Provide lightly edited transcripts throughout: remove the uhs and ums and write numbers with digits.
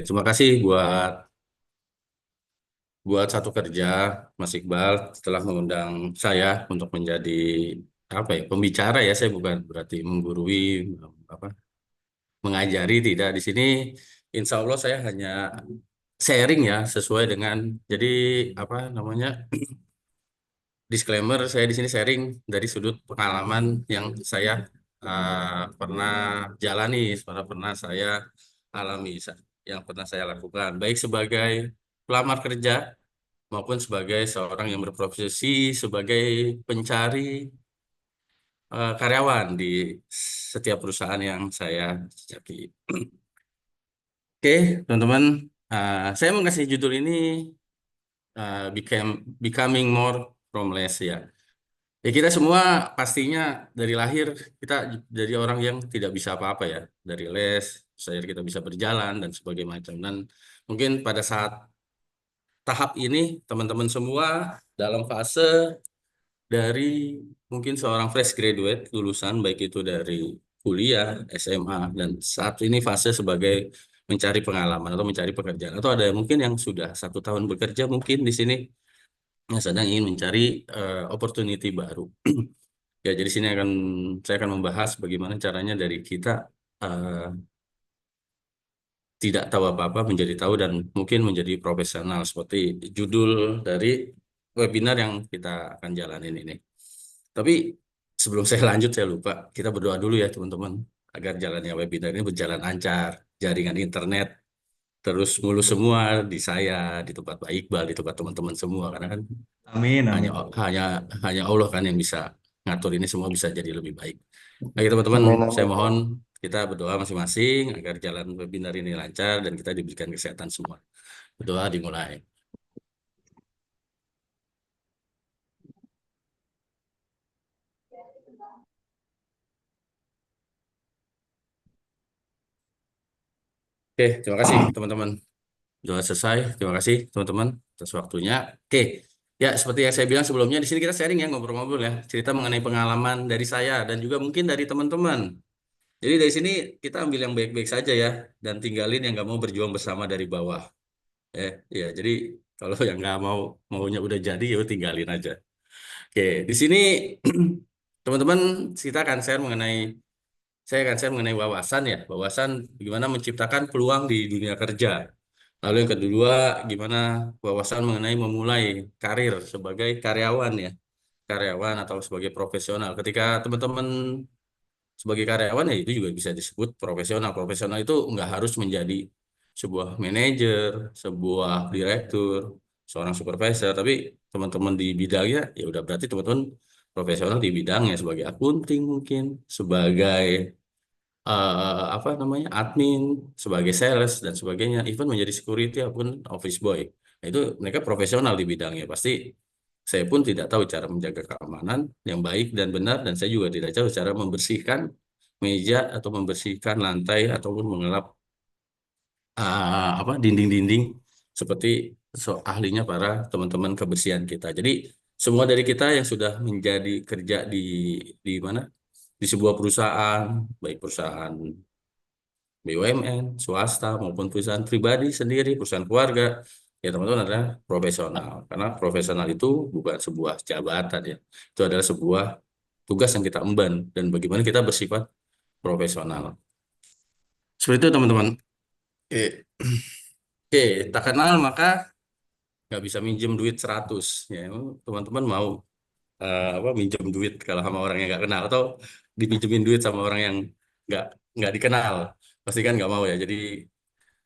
Terima kasih buat satu kerja, Mas Iqbal, setelah mengundang saya untuk menjadi apa ya pembicara ya. Saya bukan berarti menggurui, apa, mengajari tidak. Di sini, Insya Allah saya hanya sharing ya sesuai dengan jadi apa namanya disclaimer. Saya di sini sharing dari sudut pengalaman yang saya pernah jalani, pernah saya alami, yang pernah saya lakukan, baik sebagai pelamar kerja maupun sebagai seorang yang berprofesi sebagai pencari karyawan di setiap perusahaan yang saya cecaki. Oke, teman-teman, saya mau kasih judul ini Becoming More from Less ya. Ya kita semua pastinya dari lahir kita jadi orang yang tidak bisa apa-apa ya. Dari les, saya kita bisa berjalan dan sebagainya macam. Dan mungkin pada saat tahap ini teman-teman semua dalam fase dari mungkin seorang fresh graduate lulusan baik itu dari kuliah, SMA dan saat ini fase sebagai mencari pengalaman atau mencari pekerjaan atau ada mungkin yang sudah 1 tahun bekerja mungkin di sini yang sedang ingin mencari opportunity baru. Ya, jadi sini saya akan membahas bagaimana caranya dari kita eh, tidak tahu apa-apa menjadi tahu dan mungkin menjadi profesional seperti judul dari webinar yang kita akan jalanin ini. Tapi sebelum saya lanjut saya lupa, kita berdoa dulu ya teman-teman agar jalannya webinar ini berjalan lancar, jaringan internet terus mulus semua di saya, di tempat Pak Iqbal, di tempat teman-teman semua karena kan Amin, hanya amin. hanya hanya Allah kan yang bisa ngatur ini semua bisa jadi lebih baik. Baik teman-teman, Amin, saya amin. mohon kita berdoa masing-masing agar jalan webinar ini lancar dan kita diberikan kesehatan semua. Berdoa dimulai. Oke, terima kasih teman-teman. Doa selesai. Terima kasih teman-teman atas waktunya. Oke, ya seperti yang saya bilang sebelumnya di sini kita sharing ya ngobrol-ngobrol ya cerita mengenai pengalaman dari saya dan juga mungkin dari teman-teman. Jadi dari sini kita ambil yang baik-baik saja ya dan tinggalin yang nggak mau berjuang bersama dari bawah. Ya, jadi kalau yang nggak maunya udah jadi ya udah tinggalin aja. Oke, di sini teman-teman kita akan share mengenai saya akan share mengenai wawasan ya, wawasan gimana menciptakan peluang di dunia kerja. Lalu yang kedua, gimana wawasan mengenai memulai karir sebagai karyawan ya, karyawan atau sebagai profesional. Ketika teman-teman sebagai karyawan ya itu juga bisa disebut profesional. Profesional itu nggak harus menjadi sebuah manajer, sebuah direktur, seorang supervisor, tapi teman-teman di bidangnya ya udah berarti teman-teman profesional di bidangnya sebagai akunting mungkin, sebagai apa namanya admin, sebagai sales dan sebagainya, even menjadi security ataupun office boy. Nah, itu mereka profesional di bidangnya. Pasti saya pun tidak tahu cara menjaga keamanan yang baik dan benar, dan saya juga tidak tahu cara membersihkan meja atau membersihkan lantai ataupun mengelap apa dinding-dinding seperti ahlinya para teman-teman kebersihan kita. Jadi semua dari kita yang sudah menjadi kerja di mana di sebuah perusahaan, baik perusahaan BUMN, swasta maupun perusahaan pribadi sendiri, perusahaan keluarga, ya teman-teman adalah profesional. Karena profesional itu bukan sebuah jabatan ya, itu adalah sebuah tugas yang kita emban dan bagaimana kita bersifat profesional. Seperti itu teman-teman. Oke, oke, tak kenal maka nggak bisa minjem duit 100. Ya, teman-teman mau apa minjem duit kalau sama orang yang nggak kenal atau dipinjemin duit sama orang yang nggak nggak dikenal, pasti kan nggak mau ya. Jadi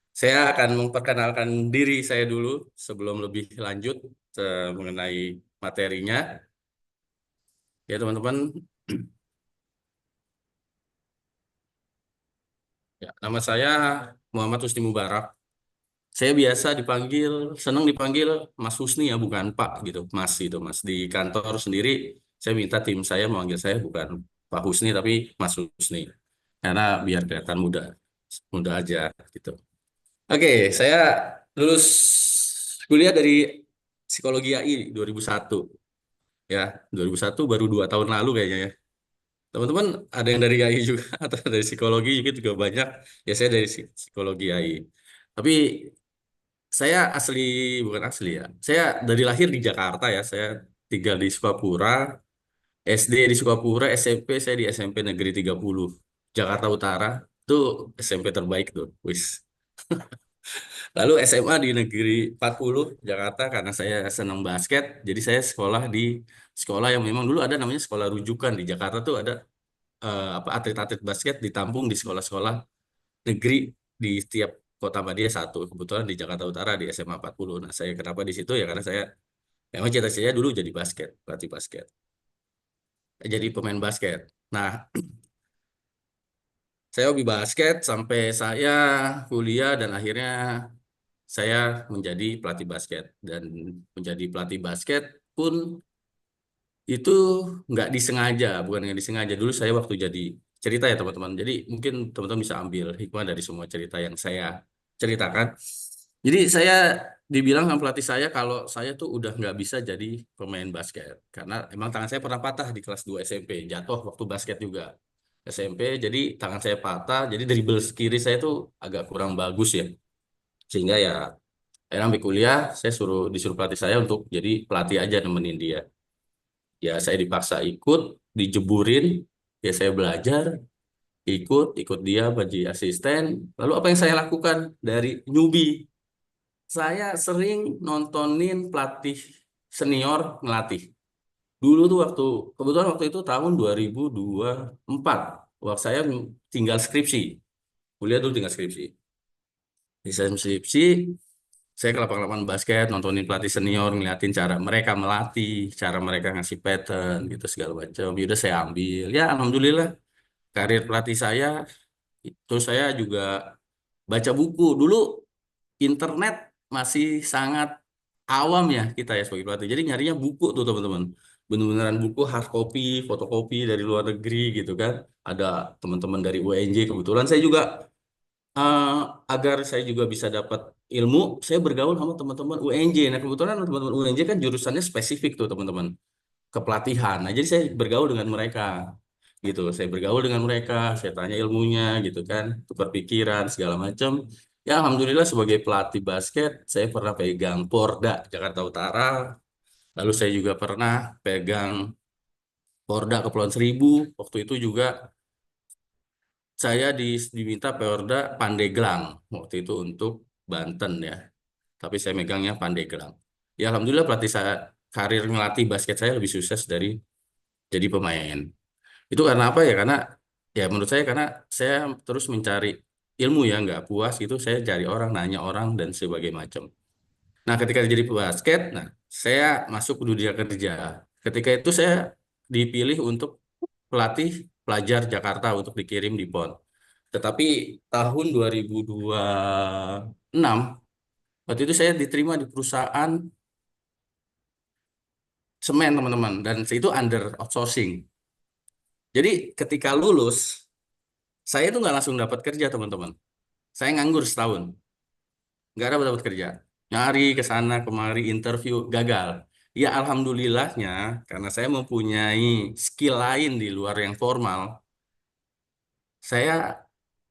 saya akan memperkenalkan diri saya dulu sebelum lebih lanjut mengenai materinya. Ya teman-teman, ya, nama saya Muhammad Husni Mubarak. Saya biasa dipanggil, senang dipanggil Mas Husni ya, bukan Pak gitu. Mas itu, Mas. Di kantor sendiri, saya minta tim saya memanggil saya bukan Pak Husni, tapi Mas Husni. Karena biar kelihatan muda, muda aja gitu. Oke, saya lulus kuliah dari Psikologi AI 2001. Ya, 2001 baru 2 tahun lalu kayaknya ya. Teman-teman ada yang dari AI juga atau dari psikologi juga banyak. Ya saya dari psikologi AI. Tapi saya asli, bukan asli ya. Saya dari lahir di Jakarta ya. Saya tinggal di Sukapura, SD di Sukapura, SMP saya di SMP Negeri 30 Jakarta Utara. Itu SMP terbaik tuh. Wis. Lalu SMA di Negeri 40 Jakarta karena saya senang basket. Jadi saya sekolah di sekolah yang memang dulu ada namanya sekolah rujukan di Jakarta tuh ada apa atlet-atlet basket ditampung di sekolah-sekolah negeri di setiap kota Madia satu. Kebetulan di Jakarta Utara di SMA 40. Nah, saya kenapa di situ ya karena saya memang cita-citanya dulu jadi basket, pelatih basket, jadi pemain basket. Nah, saya hobi basket sampai saya kuliah dan akhirnya saya menjadi pelatih basket dan menjadi pelatih basket pun itu nggak disengaja, bukan nggak disengaja. Dulu saya waktu jadi cerita ya teman-teman. Jadi mungkin teman-teman bisa ambil hikmah dari semua cerita yang saya ceritakan. Jadi saya dibilang sama pelatih saya kalau saya tuh udah nggak bisa jadi pemain basket karena emang tangan saya pernah patah di kelas 2 SMP, jatuh waktu basket juga SMP. Jadi tangan saya patah, jadi dribble kiri saya tuh agak kurang bagus ya. Sehingga ya akhirnya sampai kuliah saya disuruh pelatih saya untuk jadi pelatih aja nemenin dia. Ya saya dipaksa ikut, dijeburin, ya saya belajar, ikut dia jadi asisten. Lalu apa yang saya lakukan dari newbie? Saya sering nontonin pelatih senior ngelatih. Dulu tuh kebetulan waktu itu tahun 2024, waktu saya tinggal skripsi, kuliah dulu tinggal skripsi. Di saya skripsi, saya ke lapangan basket, nontonin pelatih senior, ngeliatin cara mereka melatih, cara mereka ngasih pattern, gitu segala macam. Yaudah saya ambil. Ya, alhamdulillah karir pelatih saya, itu saya juga baca buku. Dulu internet masih sangat awam ya kita ya sebagai pelatih. Jadi nyarinya buku tuh teman-teman. Bener-beneran buku hard copy, fotokopi dari luar negeri gitu kan. Ada teman-teman dari UNJ kebetulan saya juga eh, agar saya juga bisa dapat ilmu, saya bergaul sama teman-teman UNJ. Nah, kebetulan teman-teman UNJ kan jurusannya spesifik tuh teman-teman, kepelatihan. Nah, jadi saya bergaul dengan mereka gitu. Saya bergaul dengan mereka, saya tanya ilmunya gitu kan, tukar pikiran segala macam. Ya, alhamdulillah sebagai pelatih basket, saya pernah pegang Porda Jakarta Utara. Lalu saya juga pernah pegang Porda Kepulauan Seribu. Waktu itu juga saya diminta Porda Pandeglang waktu itu untuk Banten ya. Tapi saya megangnya Pandeglang. Ya alhamdulillah pelatih saya karir ngelatih basket saya lebih sukses dari jadi pemain. Itu karena apa ya? Karena ya menurut saya karena saya terus mencari ilmu ya nggak puas itu saya cari orang, nanya orang dan sebagainya macam. Nah ketika jadi pebasket, nah saya masuk ke dunia kerja. Ketika itu saya dipilih untuk pelatih pelajar Jakarta untuk dikirim di PON. Tetapi tahun 2026 waktu itu saya diterima di perusahaan semen teman-teman dan itu under outsourcing. Jadi ketika lulus saya itu nggak langsung dapat kerja teman-teman. Saya nganggur setahun, nggak dapat kerja. Nyari ke sana kemari interview gagal. Ya alhamdulillahnya karena saya mempunyai skill lain di luar yang formal, saya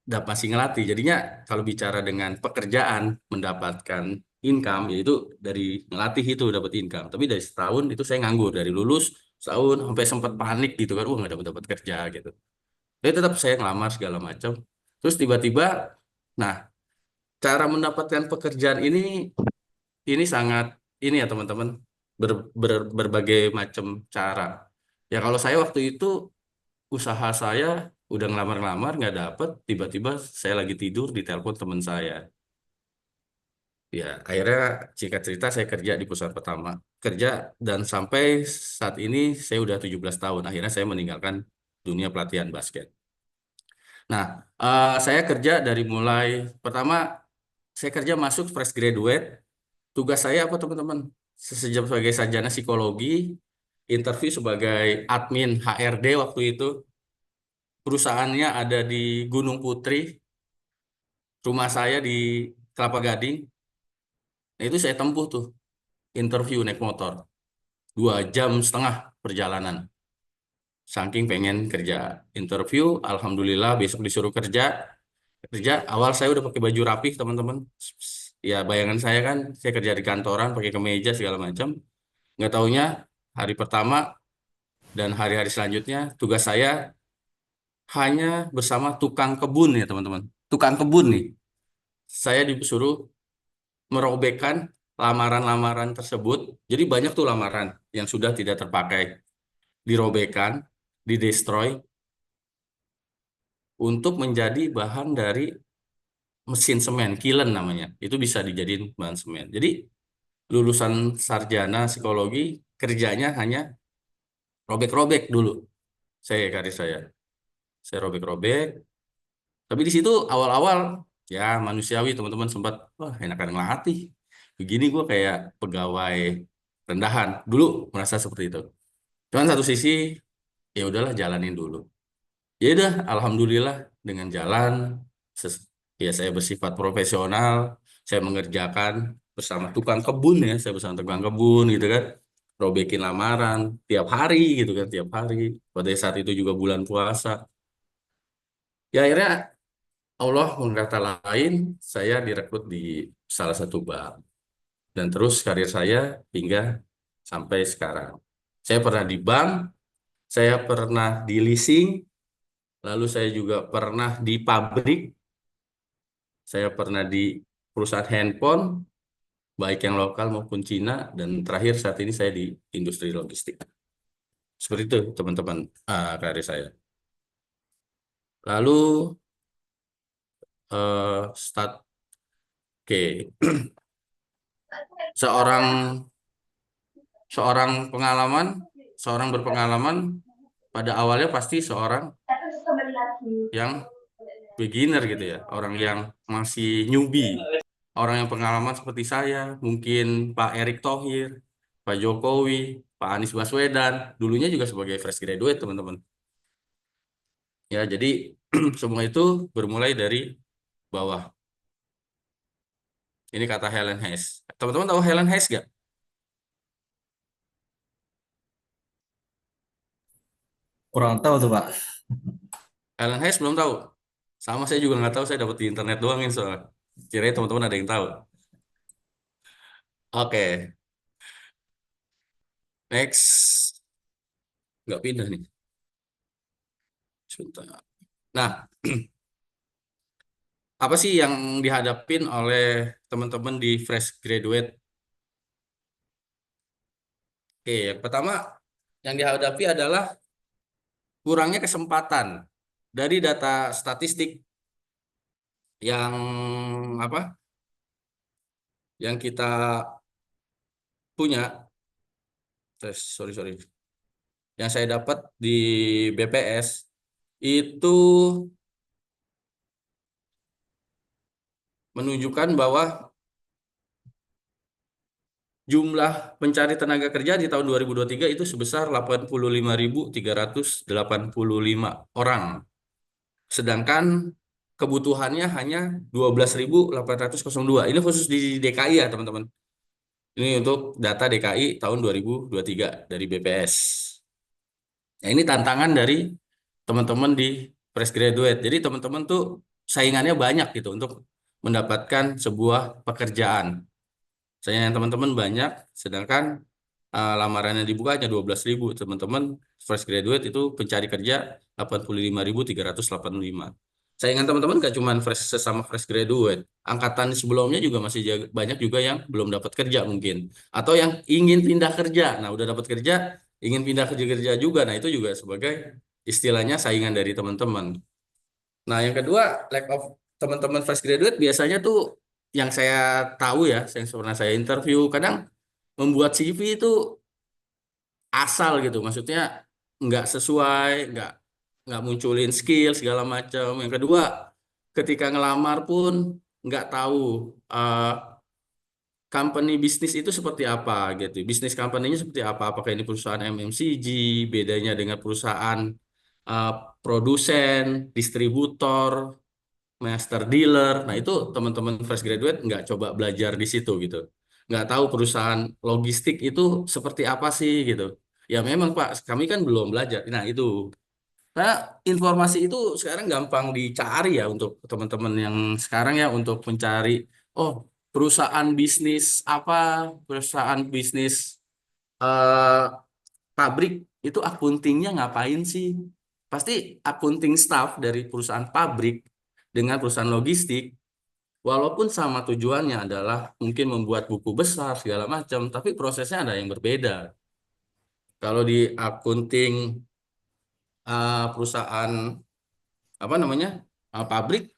masih ngelatih. Jadinya kalau bicara dengan pekerjaan mendapatkan income yaitu dari ngelatih itu dapat income. Tapi dari setahun itu saya nganggur dari lulus setahun sampai sempat panik gitu kan, nggak dapat dapat kerja gitu. Tapi tetap saya ngelamar segala macam. Terus tiba-tiba, nah cara mendapatkan pekerjaan ini sangat ini ya teman-teman berbagai macam cara. Ya kalau saya waktu itu usaha saya udah ngelamar-ngelamar nggak dapet, tiba-tiba saya lagi tidur di telepon teman saya. Ya akhirnya singkat cerita saya kerja di perusahaan pertama kerja dan sampai saat ini saya udah 17 tahun. Akhirnya saya meninggalkan dunia pelatihan basket. Nah, saya kerja dari mulai pertama saya kerja masuk fresh graduate. Tugas saya apa teman-teman? Sejak sebagai sarjana psikologi, interview sebagai admin HRD waktu itu. Perusahaannya ada di Gunung Putri, rumah saya di Kelapa Gading. Nah, itu saya tempuh tuh interview naik motor. 2 jam setengah perjalanan. Saking pengen kerja. Interview, alhamdulillah besok disuruh kerja. kerja, awal saya udah pakai baju rapih, teman-teman. Ya, bayangan saya kan, saya kerja di kantoran, pakai kemeja segala macam. Nggak taunya hari pertama dan hari-hari selanjutnya, tugas saya hanya bersama tukang kebun ya, teman-teman. Tukang kebun nih. Saya disuruh merobekkan lamaran-lamaran tersebut. Jadi banyak tuh lamaran yang sudah tidak terpakai. Dirobekkan, didestroy, untuk menjadi bahan dari mesin semen, kiln namanya. Itu bisa dijadiin bahan semen. Jadi lulusan sarjana psikologi kerjanya hanya robek-robek dulu. Karir saya. Saya robek-robek. Tapi di situ awal-awal ya manusiawi teman-teman sempat wah enakan ngelatih. Begini gue kayak pegawai rendahan. Dulu merasa seperti itu. Cuman satu sisi ya udahlah jalanin dulu. Ya udah, alhamdulillah dengan jalan, ya saya bersifat profesional, saya mengerjakan bersama tukang kebun ya, saya bersama tukang kebun gitu kan, robekin lamaran tiap hari gitu kan, tiap hari. Pada saat itu juga bulan puasa. Ya akhirnya Allah berkata lain, saya direkrut di salah satu bank dan terus karir saya hingga sampai sekarang. Saya pernah di bank, saya pernah di leasing, lalu saya juga pernah di pabrik. Saya pernah di perusahaan handphone, baik yang lokal maupun Cina, dan terakhir saat ini saya di industri logistik. Seperti itu, teman-teman, karir saya. Lalu, start, oke, seorang seorang pengalaman, seorang berpengalaman pada awalnya pasti seorang yang beginner gitu ya, orang yang masih newbie, orang yang pengalaman seperti saya, mungkin Pak Erick Thohir, Pak Jokowi, Pak Anies Baswedan, dulunya juga sebagai fresh graduate, teman-teman. Ya, jadi semua itu bermulai dari bawah. Ini kata Helen Hayes. Teman-teman tahu Helen Hayes nggak? Kurang tahu tuh Pak. Helen Hayes belum tahu. Sama saya juga nggak tahu, saya dapat di internet doang ini soalnya. Kirain teman-teman ada yang tahu. Oke, next. Nggak pindah nih. Sebentar. Nah, apa sih yang dihadapin oleh teman-teman di fresh graduate? Oke, yang pertama yang dihadapi adalah kurangnya kesempatan dari data statistik yang apa? Yang kita punya. Sorry sorry. Yang saya dapat di BPS itu menunjukkan bahwa jumlah pencari tenaga kerja di tahun 2023 itu sebesar 85.385 orang. Sedangkan kebutuhannya hanya 12.802. Ini khusus di DKI ya, teman-teman. Ini untuk data DKI tahun 2023 dari BPS. Nah, ini tantangan dari teman-teman di fresh graduate. Jadi teman-teman tuh saingannya banyak gitu untuk mendapatkan sebuah pekerjaan. Saingan teman-teman banyak, sedangkan lamaran yang dibuka hanya 12.000. Teman-teman fresh graduate itu pencari kerja 85.385. Saingan teman-teman gak cuma sesama fresh graduate. Angkatan sebelumnya juga masih banyak juga yang belum dapat kerja mungkin. Atau yang ingin pindah kerja. Nah, udah dapat kerja, ingin pindah kerja juga. Nah, itu juga sebagai istilahnya saingan dari teman-teman. Nah, yang kedua, lack of teman-teman fresh graduate biasanya tuh yang saya tahu ya, yang pernah saya interview, kadang membuat CV itu asal gitu, maksudnya nggak sesuai, nggak munculin skill segala macam. Yang kedua, ketika ngelamar pun nggak tahu eh, company bisnis itu seperti apa gitu, bisnis company-nya seperti apa, apakah ini perusahaan MMCG, bedanya dengan perusahaan eh, produsen, distributor, master dealer. Nah, itu teman-teman fresh graduate nggak coba belajar di situ gitu. Nggak tahu perusahaan logistik itu seperti apa sih gitu. Ya memang Pak, kami kan belum belajar. Nah, itu. Karena informasi itu sekarang gampang dicari ya untuk teman-teman yang sekarang ya untuk mencari, oh perusahaan bisnis apa, perusahaan bisnis eh, pabrik itu akuntingnya ngapain sih? Pasti akunting staff dari perusahaan pabrik dengan perusahaan logistik, walaupun sama tujuannya adalah mungkin membuat buku besar segala macam, tapi prosesnya ada yang berbeda. Kalau di akunting perusahaan apa namanya pabrik,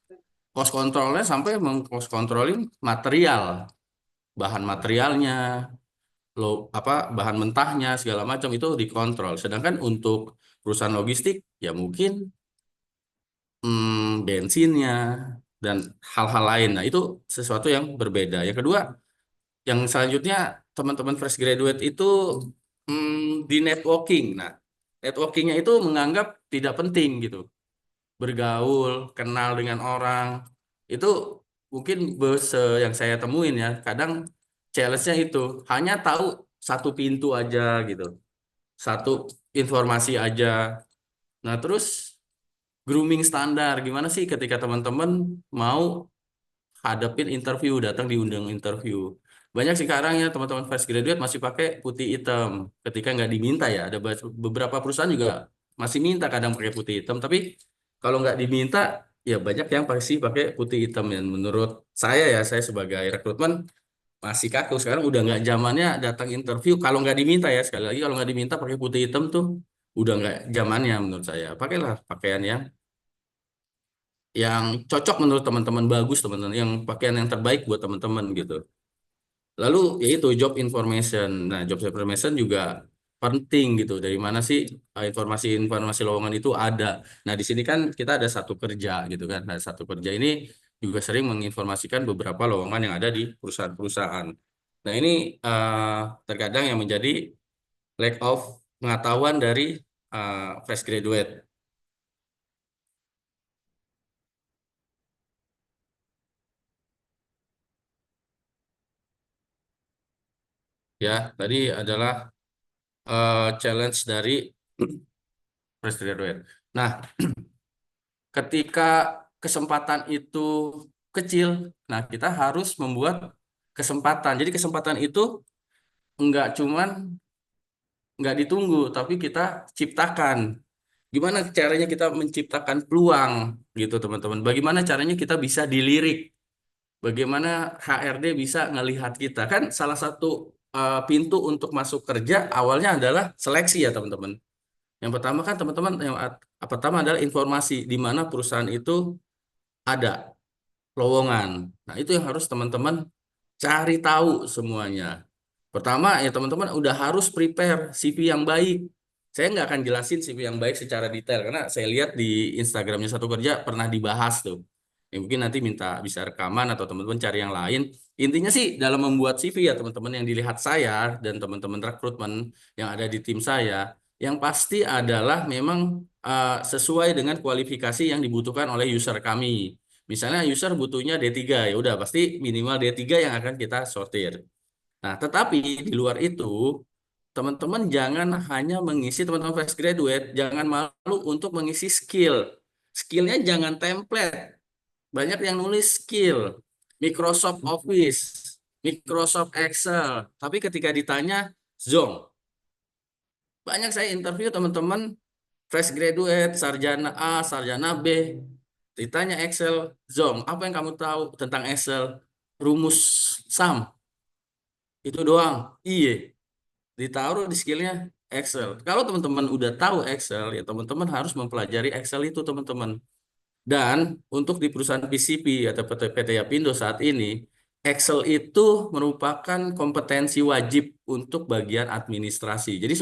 cost controlnya sampai meng-cost controlin material, bahan materialnya, lo apa bahan mentahnya segala macam itu dikontrol. Sedangkan untuk perusahaan logistik ya mungkin bensinnya dan hal-hal lain. Nah, itu sesuatu yang berbeda. Yang kedua, yang selanjutnya teman-teman fresh graduate itu di networking. Nah, networkingnya itu menganggap tidak penting gitu. Bergaul, kenal dengan orang, itu mungkin yang saya temuin ya, kadang challenge-nya itu hanya tahu satu pintu aja gitu, satu informasi aja. Nah, terus grooming standar, gimana sih ketika teman-teman mau hadapin interview, datang diundang interview. Banyak sih sekarang ya teman-teman fresh graduate masih pakai putih hitam ketika nggak diminta ya. Ada beberapa perusahaan juga masih minta kadang pakai putih hitam, tapi kalau nggak diminta ya banyak yang pasti pakai putih hitam. Dan menurut saya sebagai rekrutmen masih kaku. Sekarang udah nggak zamannya datang interview kalau nggak diminta ya. Sekali lagi kalau nggak diminta pakai putih hitam tuh udah nggak zamannya menurut saya. Pakailah pakaian yang cocok menurut teman-teman, bagus teman-teman, yang pakaian yang terbaik buat teman-teman gitu. Lalu yaitu job information. Nah, job information juga penting gitu. Dari mana sih informasi-informasi lowongan itu ada. Nah, di sini kan kita ada satu kerja gitu kan. Nah, satu kerja ini juga sering menginformasikan beberapa lowongan yang ada di perusahaan-perusahaan. Nah, ini terkadang yang menjadi lack of pengetahuan dari fresh graduate. Ya, tadi adalah challenge dari fresh graduate. Nah, ketika kesempatan itu kecil, nah kita harus membuat kesempatan. Jadi kesempatan itu nggak cuman nggak ditunggu, tapi kita ciptakan. Gimana caranya kita menciptakan peluang gitu teman-teman? Bagaimana caranya kita bisa dilirik? Bagaimana HRD bisa ngelihat kita? Kan salah satu pintu untuk masuk kerja awalnya adalah seleksi ya teman-teman. Yang pertama kan teman-teman pertama adalah informasi di mana perusahaan itu ada lowongan. Nah, itu yang harus teman-teman cari tahu semuanya. Pertama, ya teman-teman udah harus prepare CV yang baik. Saya nggak akan jelasin CV yang baik secara detail, karena saya lihat di Instagramnya Satu Kerja pernah dibahas tuh. Ya, mungkin nanti minta bisa rekaman atau teman-teman cari yang lain. Intinya sih dalam membuat CV ya teman-teman yang dilihat saya dan teman-teman rekrutmen yang ada di tim saya, yang pasti adalah memang sesuai dengan kualifikasi yang dibutuhkan oleh user kami. Misalnya user butuhnya D3, ya udah pasti minimal D3 yang akan kita sortir. Nah, tetapi di luar itu, teman-teman jangan hanya mengisi teman-teman fresh graduate, jangan malu untuk mengisi skill. Skillnya jangan template. Banyak yang nulis skill, Microsoft Office, Microsoft Excel. Tapi ketika ditanya, Zong. Banyak saya interview teman-teman fresh graduate, sarjana A, sarjana B. Ditanya Excel, Zong, apa yang kamu tahu tentang Excel? Rumus sum, itu doang. Iya, ditaruh di skillnya Excel. Kalau teman-teman udah tahu Excel, ya teman-teman harus mempelajari Excel itu teman-teman. Dan untuk di perusahaan PCP atau PT Yapindo saat ini, Excel itu merupakan kompetensi wajib untuk bagian administrasi. Jadi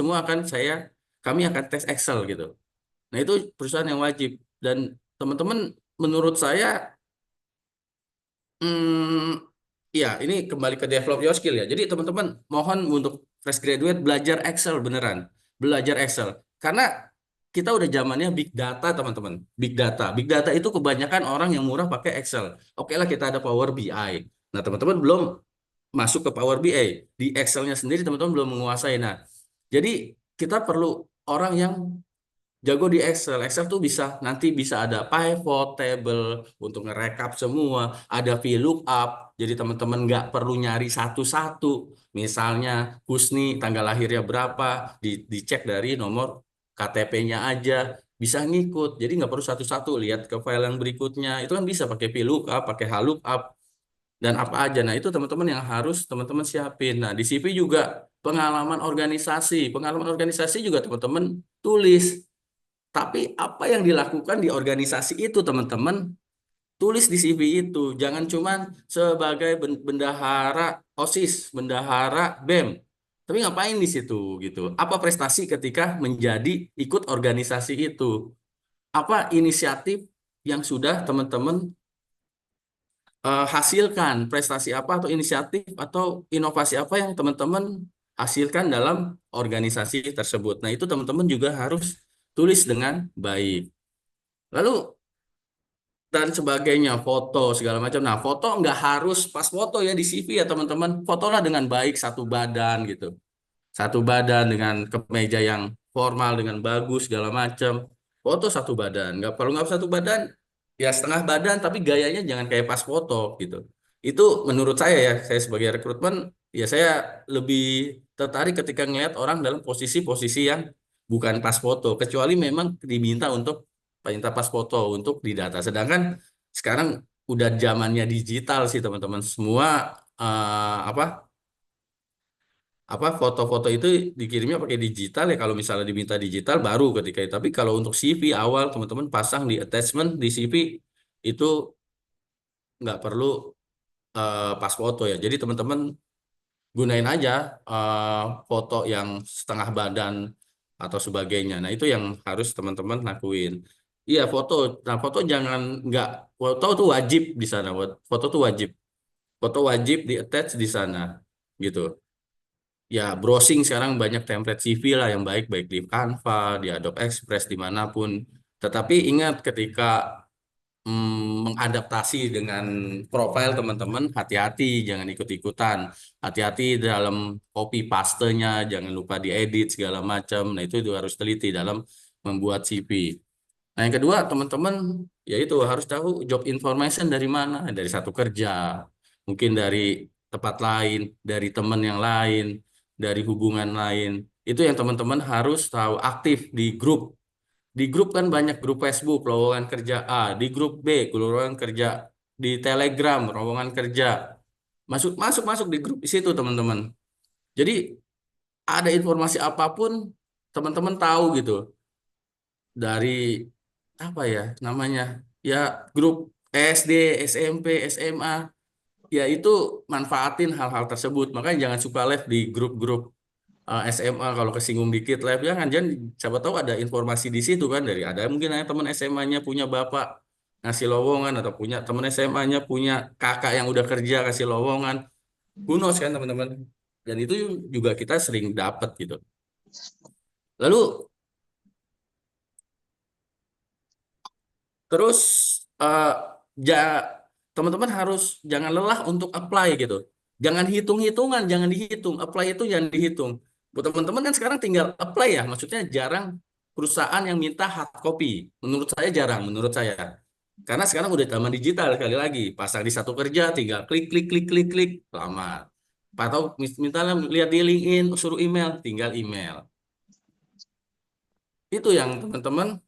kami akan tes Excel gitu. Nah, itu perusahaan yang wajib. Dan teman-teman, menurut saya, ya ini kembali ke develop your skill ya. Jadi teman-teman mohon untuk fresh graduate belajar Excel beneran. Belajar Excel. Karena kita udah zamannya big data teman-teman. Big data. Big data itu kebanyakan orang yang murah pakai Excel. Oke lah kita ada Power BI. Nah teman-teman belum masuk ke Power BI. Di Excelnya sendiri teman-teman belum menguasai. Nah jadi kita perlu orang yang jago di Excel. Excel tuh nanti bisa ada pivot table untuk ngerekap semua, ada VLOOKUP. Jadi teman-teman nggak perlu nyari satu-satu. Misalnya Husni tanggal lahirnya berapa, dicek dari nomor KTP-nya aja, bisa ngikut. Jadi nggak perlu satu-satu lihat ke file yang berikutnya. Itu kan bisa pakai VLOOKUP, pakai HLOOKUP dan apa aja. Nah, itu teman-teman yang harus teman-teman siapin. Nah, di CV juga pengalaman organisasi. Pengalaman organisasi juga teman-teman tulis. Tapi apa yang dilakukan di organisasi itu, teman-teman, tulis di CV itu. Jangan cuman sebagai bendahara OSIS, bendahara BEM. Tapi ngapain di situ gitu? Apa prestasi ketika menjadi ikut organisasi itu? Apa inisiatif yang sudah teman-teman hasilkan? Prestasi apa atau inisiatif atau inovasi apa yang teman-teman hasilkan dalam organisasi tersebut? Nah, itu teman-teman juga harus tulis dengan baik. Lalu dan sebagainya, foto segala macam. Nah, foto nggak harus pas foto ya di CV ya teman-teman. Fotolah dengan baik satu badan gitu. Satu badan dengan kemeja yang formal dengan bagus segala macam. Foto satu badan. Nggak satu badan ya setengah badan tapi gayanya jangan kayak pas foto gitu. Itu menurut saya ya, saya sebagai rekrutmen ya saya lebih tertarik ketika ngeliat orang dalam posisi-posisi yang bukan pas foto, kecuali memang diminta untuk minta pas foto untuk didata. Sedangkan sekarang udah zamannya digital sih teman-teman. Semua apa foto-foto itu dikirimnya pakai digital ya, kalau misalnya diminta digital baru ketika itu. Tapi kalau untuk CV awal teman-teman pasang di attachment di CV itu nggak perlu pas foto ya. Jadi teman-teman gunain aja foto yang setengah badan atau sebagainya. Nah, itu yang harus teman-teman lakuin. Iya, foto. Nah, foto jangan nggak foto tuh wajib di sana. Foto tuh wajib. Foto wajib di attach di sana gitu. Ya, browsing sekarang banyak template CV lah yang baik-baik di Canva, di Adobe Express, dimanapun. Tetapi ingat ketika mengadaptasi dengan profil teman-teman, hati-hati, jangan ikut-ikutan. Hati-hati dalam copy paste-nya, jangan lupa diedit segala macam. Nah, itu juga harus teliti dalam membuat CV. Nah, yang kedua, teman-teman, yaitu harus tahu job information dari mana, dari satu kerja, mungkin dari tempat lain, dari teman yang lain, dari hubungan lain. Itu yang teman-teman harus tahu, aktif di grup. Di grup kan banyak grup Facebook, lowongan kerja A, di grup B, lowongan kerja di Telegram, lowongan kerja. Masuk masuk masuk di grup di situ, teman-teman. Jadi ada informasi apapun teman-teman tahu gitu dari apa ya namanya? Ya grup SD, SMP, SMA, ya itu manfaatin hal-hal tersebut. Makanya jangan suka live di grup-grup SMA, kalau kesinggung dikit live jangan siapa tahu ada informasi di situ kan, dari ada mungkin ada teman SMA-nya punya bapak ngasih lowongan, atau punya teman SMA-nya punya kakak yang udah kerja kasih lowongan. Who knows kan teman-teman, dan itu juga kita sering dapat gitu. Lalu terus eh, ja, teman-teman harus jangan lelah untuk apply gitu. Jangan hitung-hitungan, jangan dihitung. Apply itu jangan dihitung. Buat teman-teman kan sekarang tinggal apply ya. Maksudnya jarang perusahaan yang minta hard copy. Menurut saya jarang, menurut saya. Karena sekarang udah zaman digital sekali lagi. Pasang di satu kerja, tinggal klik, klik, klik, klik, klik, lamar. Atau misalnya lihat di LinkedIn, suruh email, tinggal email. Itu yang teman-teman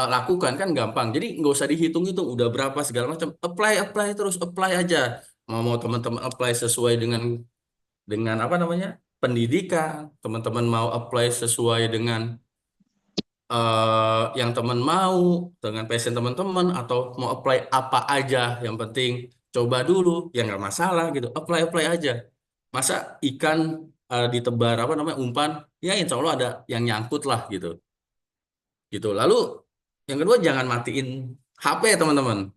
lakukan kan gampang. Jadi nggak usah dihitung-hitung udah berapa segala macam. Apply, apply terus apply aja. Mau teman-teman apply sesuai dengan apa namanya pendidikan. Teman-teman mau apply sesuai dengan yang teman mau, dengan passion teman-teman, atau mau apply apa aja. Yang penting coba dulu, ya nggak masalah gitu. Apply apply aja. Masa ikan ditebar apa namanya umpan, ya insya Allah ada yang nyangkut lah gitu. Gitu. Lalu yang kedua jangan matiin HP teman-teman.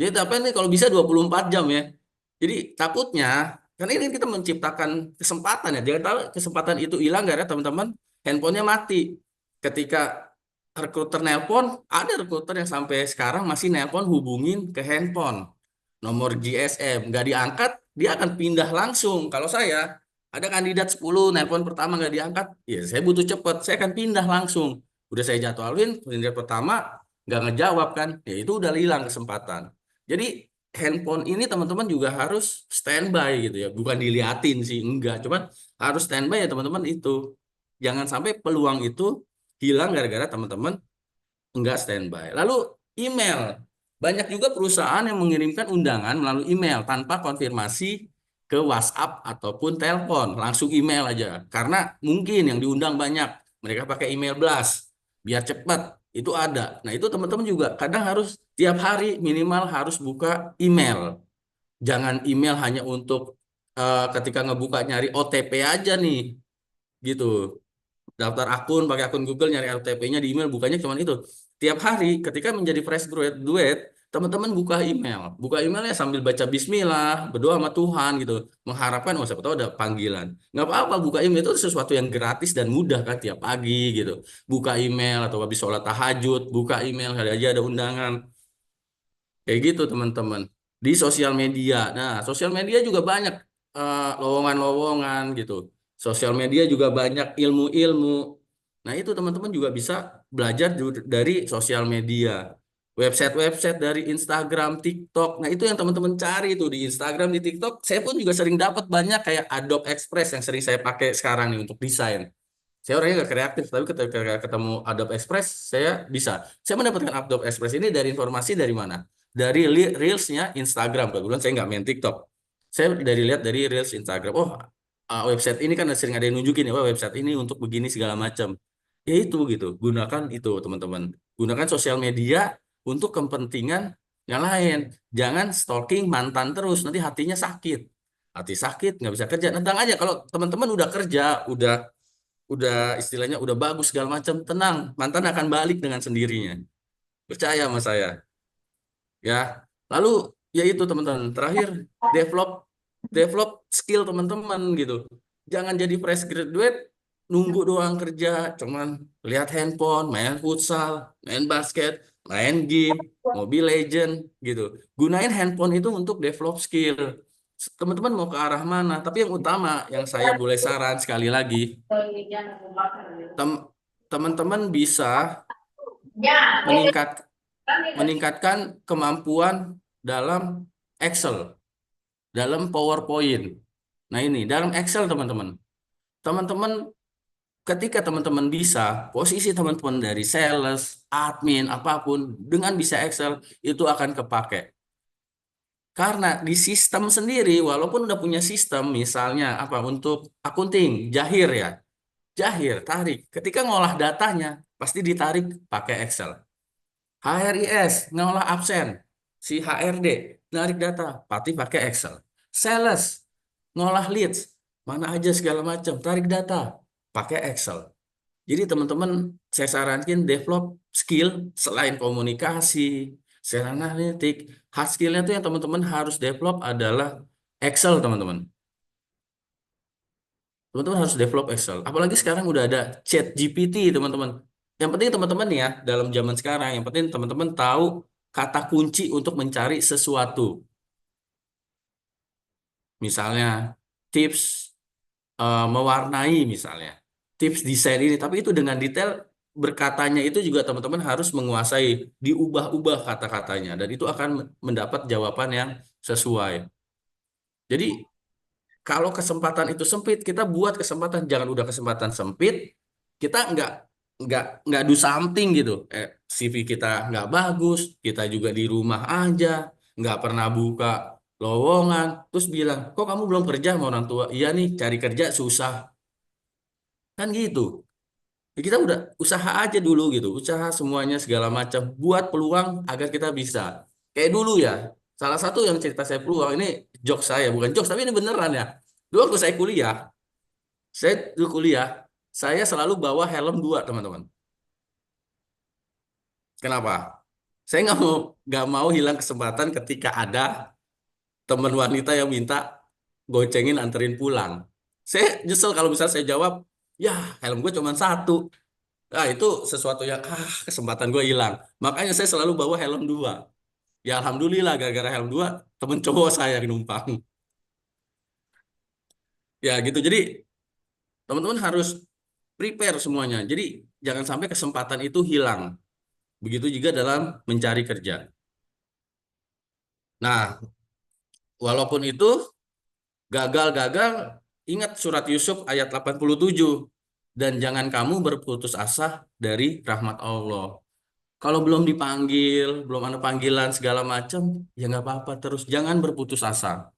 Jadi HP ini kalau bisa 24 jam ya. Jadi takutnya karena ini kita menciptakan kesempatan ya. Jangan tahu kesempatan itu hilang karena teman-teman handphonenya mati. Ketika rekruter nelpon, ada rekruter yang sampai sekarang masih nelpon hubungin ke handphone. Nomor GSM nggak diangkat, dia akan pindah langsung. Kalau saya Ada kandidat 10 nelpon pertama nggak diangkat, ya saya butuh cepet, saya akan pindah langsung. Udah saya jadwalin, kandidat pertama nggak ngejawab kan, ya itu udah hilang kesempatan. Jadi handphone ini teman-teman juga harus standby gitu ya, bukan diliatin sih, enggak, cuman harus standby ya teman-teman itu. Jangan sampai peluang itu hilang gara-gara teman-teman enggak standby. Lalu email. Banyak juga perusahaan yang mengirimkan undangan melalui email tanpa konfirmasi ke WhatsApp ataupun telepon. Langsung email aja. Karena mungkin yang diundang banyak. Mereka pakai email blast. Biar cepat. Itu ada. Nah itu teman-teman juga kadang harus tiap hari minimal harus buka email. Jangan email hanya untuk ketika ngebuka nyari OTP aja nih. Gitu, daftar akun pakai akun Google nyari OTP-nya di email bukannya cuman itu. Tiap hari ketika menjadi fresh graduate, teman-teman buka email. Buka emailnya sambil baca bismillah, berdoa sama Tuhan gitu. Mengharapkan oh siapa tahu ada panggilan. Nggak apa-apa buka email itu sesuatu yang gratis dan mudah kan tiap pagi gitu. Buka email atau habis sholat tahajud, buka email hari aja ada undangan. Kayak gitu teman-teman. Di sosial media. Nah, sosial media juga banyak lowongan-lowongan gitu. Sosial media juga banyak ilmu-ilmu. Nah, itu teman-teman juga bisa belajar dari sosial media. Website-website dari Instagram, TikTok. Nah, itu yang teman-teman cari itu di Instagram, di TikTok. Saya pun juga sering dapat banyak kayak Adobe Express yang sering saya pakai sekarang nih untuk desain. Saya orangnya nggak kreatif, tapi ketika ketemu Adobe Express, saya bisa. Saya mendapatkan Adobe Express ini dari informasi dari mana? Dari Reels-nya Instagram. Kebetulan saya nggak main TikTok. Saya lihat dari Reels Instagram. Oh, website ini kan sering ada yang nunjukin ya, wah, website ini untuk begini segala macam. Ya itu gitu. Gunakan itu teman-teman. Gunakan sosial media untuk kepentingan yang lain. Jangan stalking mantan terus, nanti hatinya sakit. Hati sakit, nggak bisa kerja. Tenang aja kalau teman-teman udah kerja, udah istilahnya udah bagus segala macam, tenang, mantan akan balik dengan sendirinya. Percaya sama saya. Ya. Lalu ya itu teman-teman. Terakhir develop develop skill teman-teman gitu. Jangan jadi fresh graduate nunggu doang kerja, cuman lihat handphone, main futsal, main basket, main game, Mobile Legend gitu. Gunain handphone itu untuk develop skill. Teman-teman mau ke arah mana? Tapi yang utama yang saya boleh saran sekali lagi, tem- teman-teman bisa meningkat meningkatkan kemampuan dalam Excel, dalam PowerPoint. Nah, ini dalam Excel teman-teman. Teman-teman ketika teman-teman bisa posisi teman-teman dari sales, admin, apapun dengan bisa Excel itu akan kepake. Karena di sistem sendiri walaupun udah punya sistem misalnya apa untuk akunting, Jahir ya. Jahir, tarik. Ketika ngolah datanya pasti ditarik pakai Excel. HRIS ngolah absen, si HRD narik data pasti pakai Excel. Sales ngolah leads, mana aja segala macam tarik data pakai Excel. Jadi teman-teman saya sarankan develop skill selain komunikasi, selain analitik, hard skillnya tuh yang teman-teman harus develop adalah Excel teman-teman. Teman-teman harus develop Excel. Apalagi sekarang udah ada Chat GPT teman-teman. Yang penting teman-teman ya dalam zaman sekarang, yang penting teman-teman tahu kata kunci untuk mencari sesuatu. Misalnya tips mewarnai misalnya, tips desain ini. Tapi itu dengan detail berkatanya itu juga teman-teman harus menguasai, diubah-ubah kata-katanya dan itu akan mendapat jawaban yang sesuai. Jadi kalau kesempatan itu sempit, kita buat kesempatan. Jangan udah kesempatan sempit, kita nggak do something gitu. CV kita nggak bagus, kita juga di rumah aja, nggak pernah buka lowongan, terus bilang, kok kamu belum kerja sama orang tua? Iya nih, cari kerja susah. Kan gitu. Ya, kita udah usaha aja dulu gitu, usaha semuanya segala macam, buat peluang agar kita bisa. Kayak dulu ya, salah satu yang cerita saya peluang ini jokes saya, bukan jokes tapi ini beneran ya. Dulu waktu saya dulu kuliah, saya selalu bawa helm dua teman-teman. Kenapa? Saya nggak mau hilang kesempatan ketika ada teman wanita yang minta gocengin anterin pulang. Saya nyesel kalau misalnya saya jawab, ya helm gue cuma satu. Nah, itu sesuatu yang kesempatan gue hilang. Makanya saya selalu bawa helm dua. Ya alhamdulillah gara-gara helm dua temen cowok saya yang numpang. Ya gitu. Jadi teman-teman harus prepare semuanya. Jadi jangan sampai kesempatan itu hilang. Begitu juga dalam mencari kerja. Nah, walaupun itu gagal-gagal, ingat surat Yusuf ayat 87. Dan jangan kamu berputus asa dari rahmat Allah. Kalau belum dipanggil, belum ada panggilan segala macam, ya nggak apa-apa terus. Jangan berputus asa.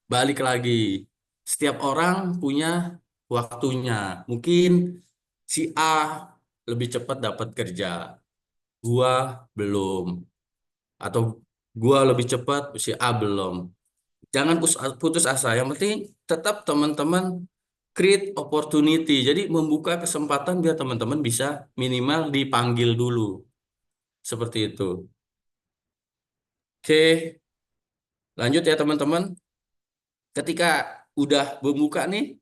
Balik lagi. Setiap orang punya waktunya. Mungkin si A lebih cepat dapat kerja. Gua belum. Atau gua lebih cepat, si A belum. Jangan putus asa. Yang penting tetap teman-teman create opportunity. Jadi membuka kesempatan biar teman-teman bisa minimal dipanggil dulu. Seperti itu. Oke, lanjut ya teman-teman. Ketika udah membuka nih,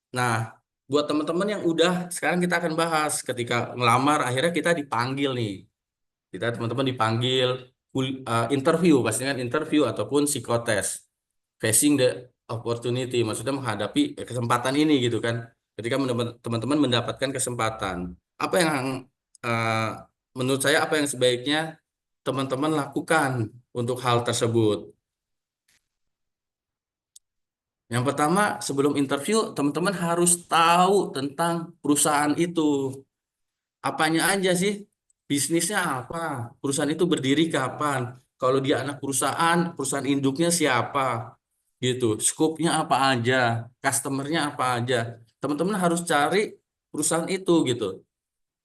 nah buat teman-teman yang udah, sekarang kita akan bahas ketika ngelamar, akhirnya kita dipanggil nih. Kita teman-teman dipanggil interview, pastinya interview ataupun psikotes. Facing the opportunity, maksudnya menghadapi kesempatan ini gitu kan. Ketika teman-teman mendapatkan kesempatan, apa yang eh, menurut saya apa yang sebaiknya teman-teman lakukan untuk hal tersebut? Yang pertama, sebelum interview, teman-teman harus tahu tentang perusahaan itu. Apanya aja sih? Bisnisnya apa? Perusahaan itu berdiri kapan? Kalau dia anak perusahaan, perusahaan induknya siapa? Gitu. Skopnya apa aja? Customernya apa aja? Teman-teman harus cari perusahaan itu gitu.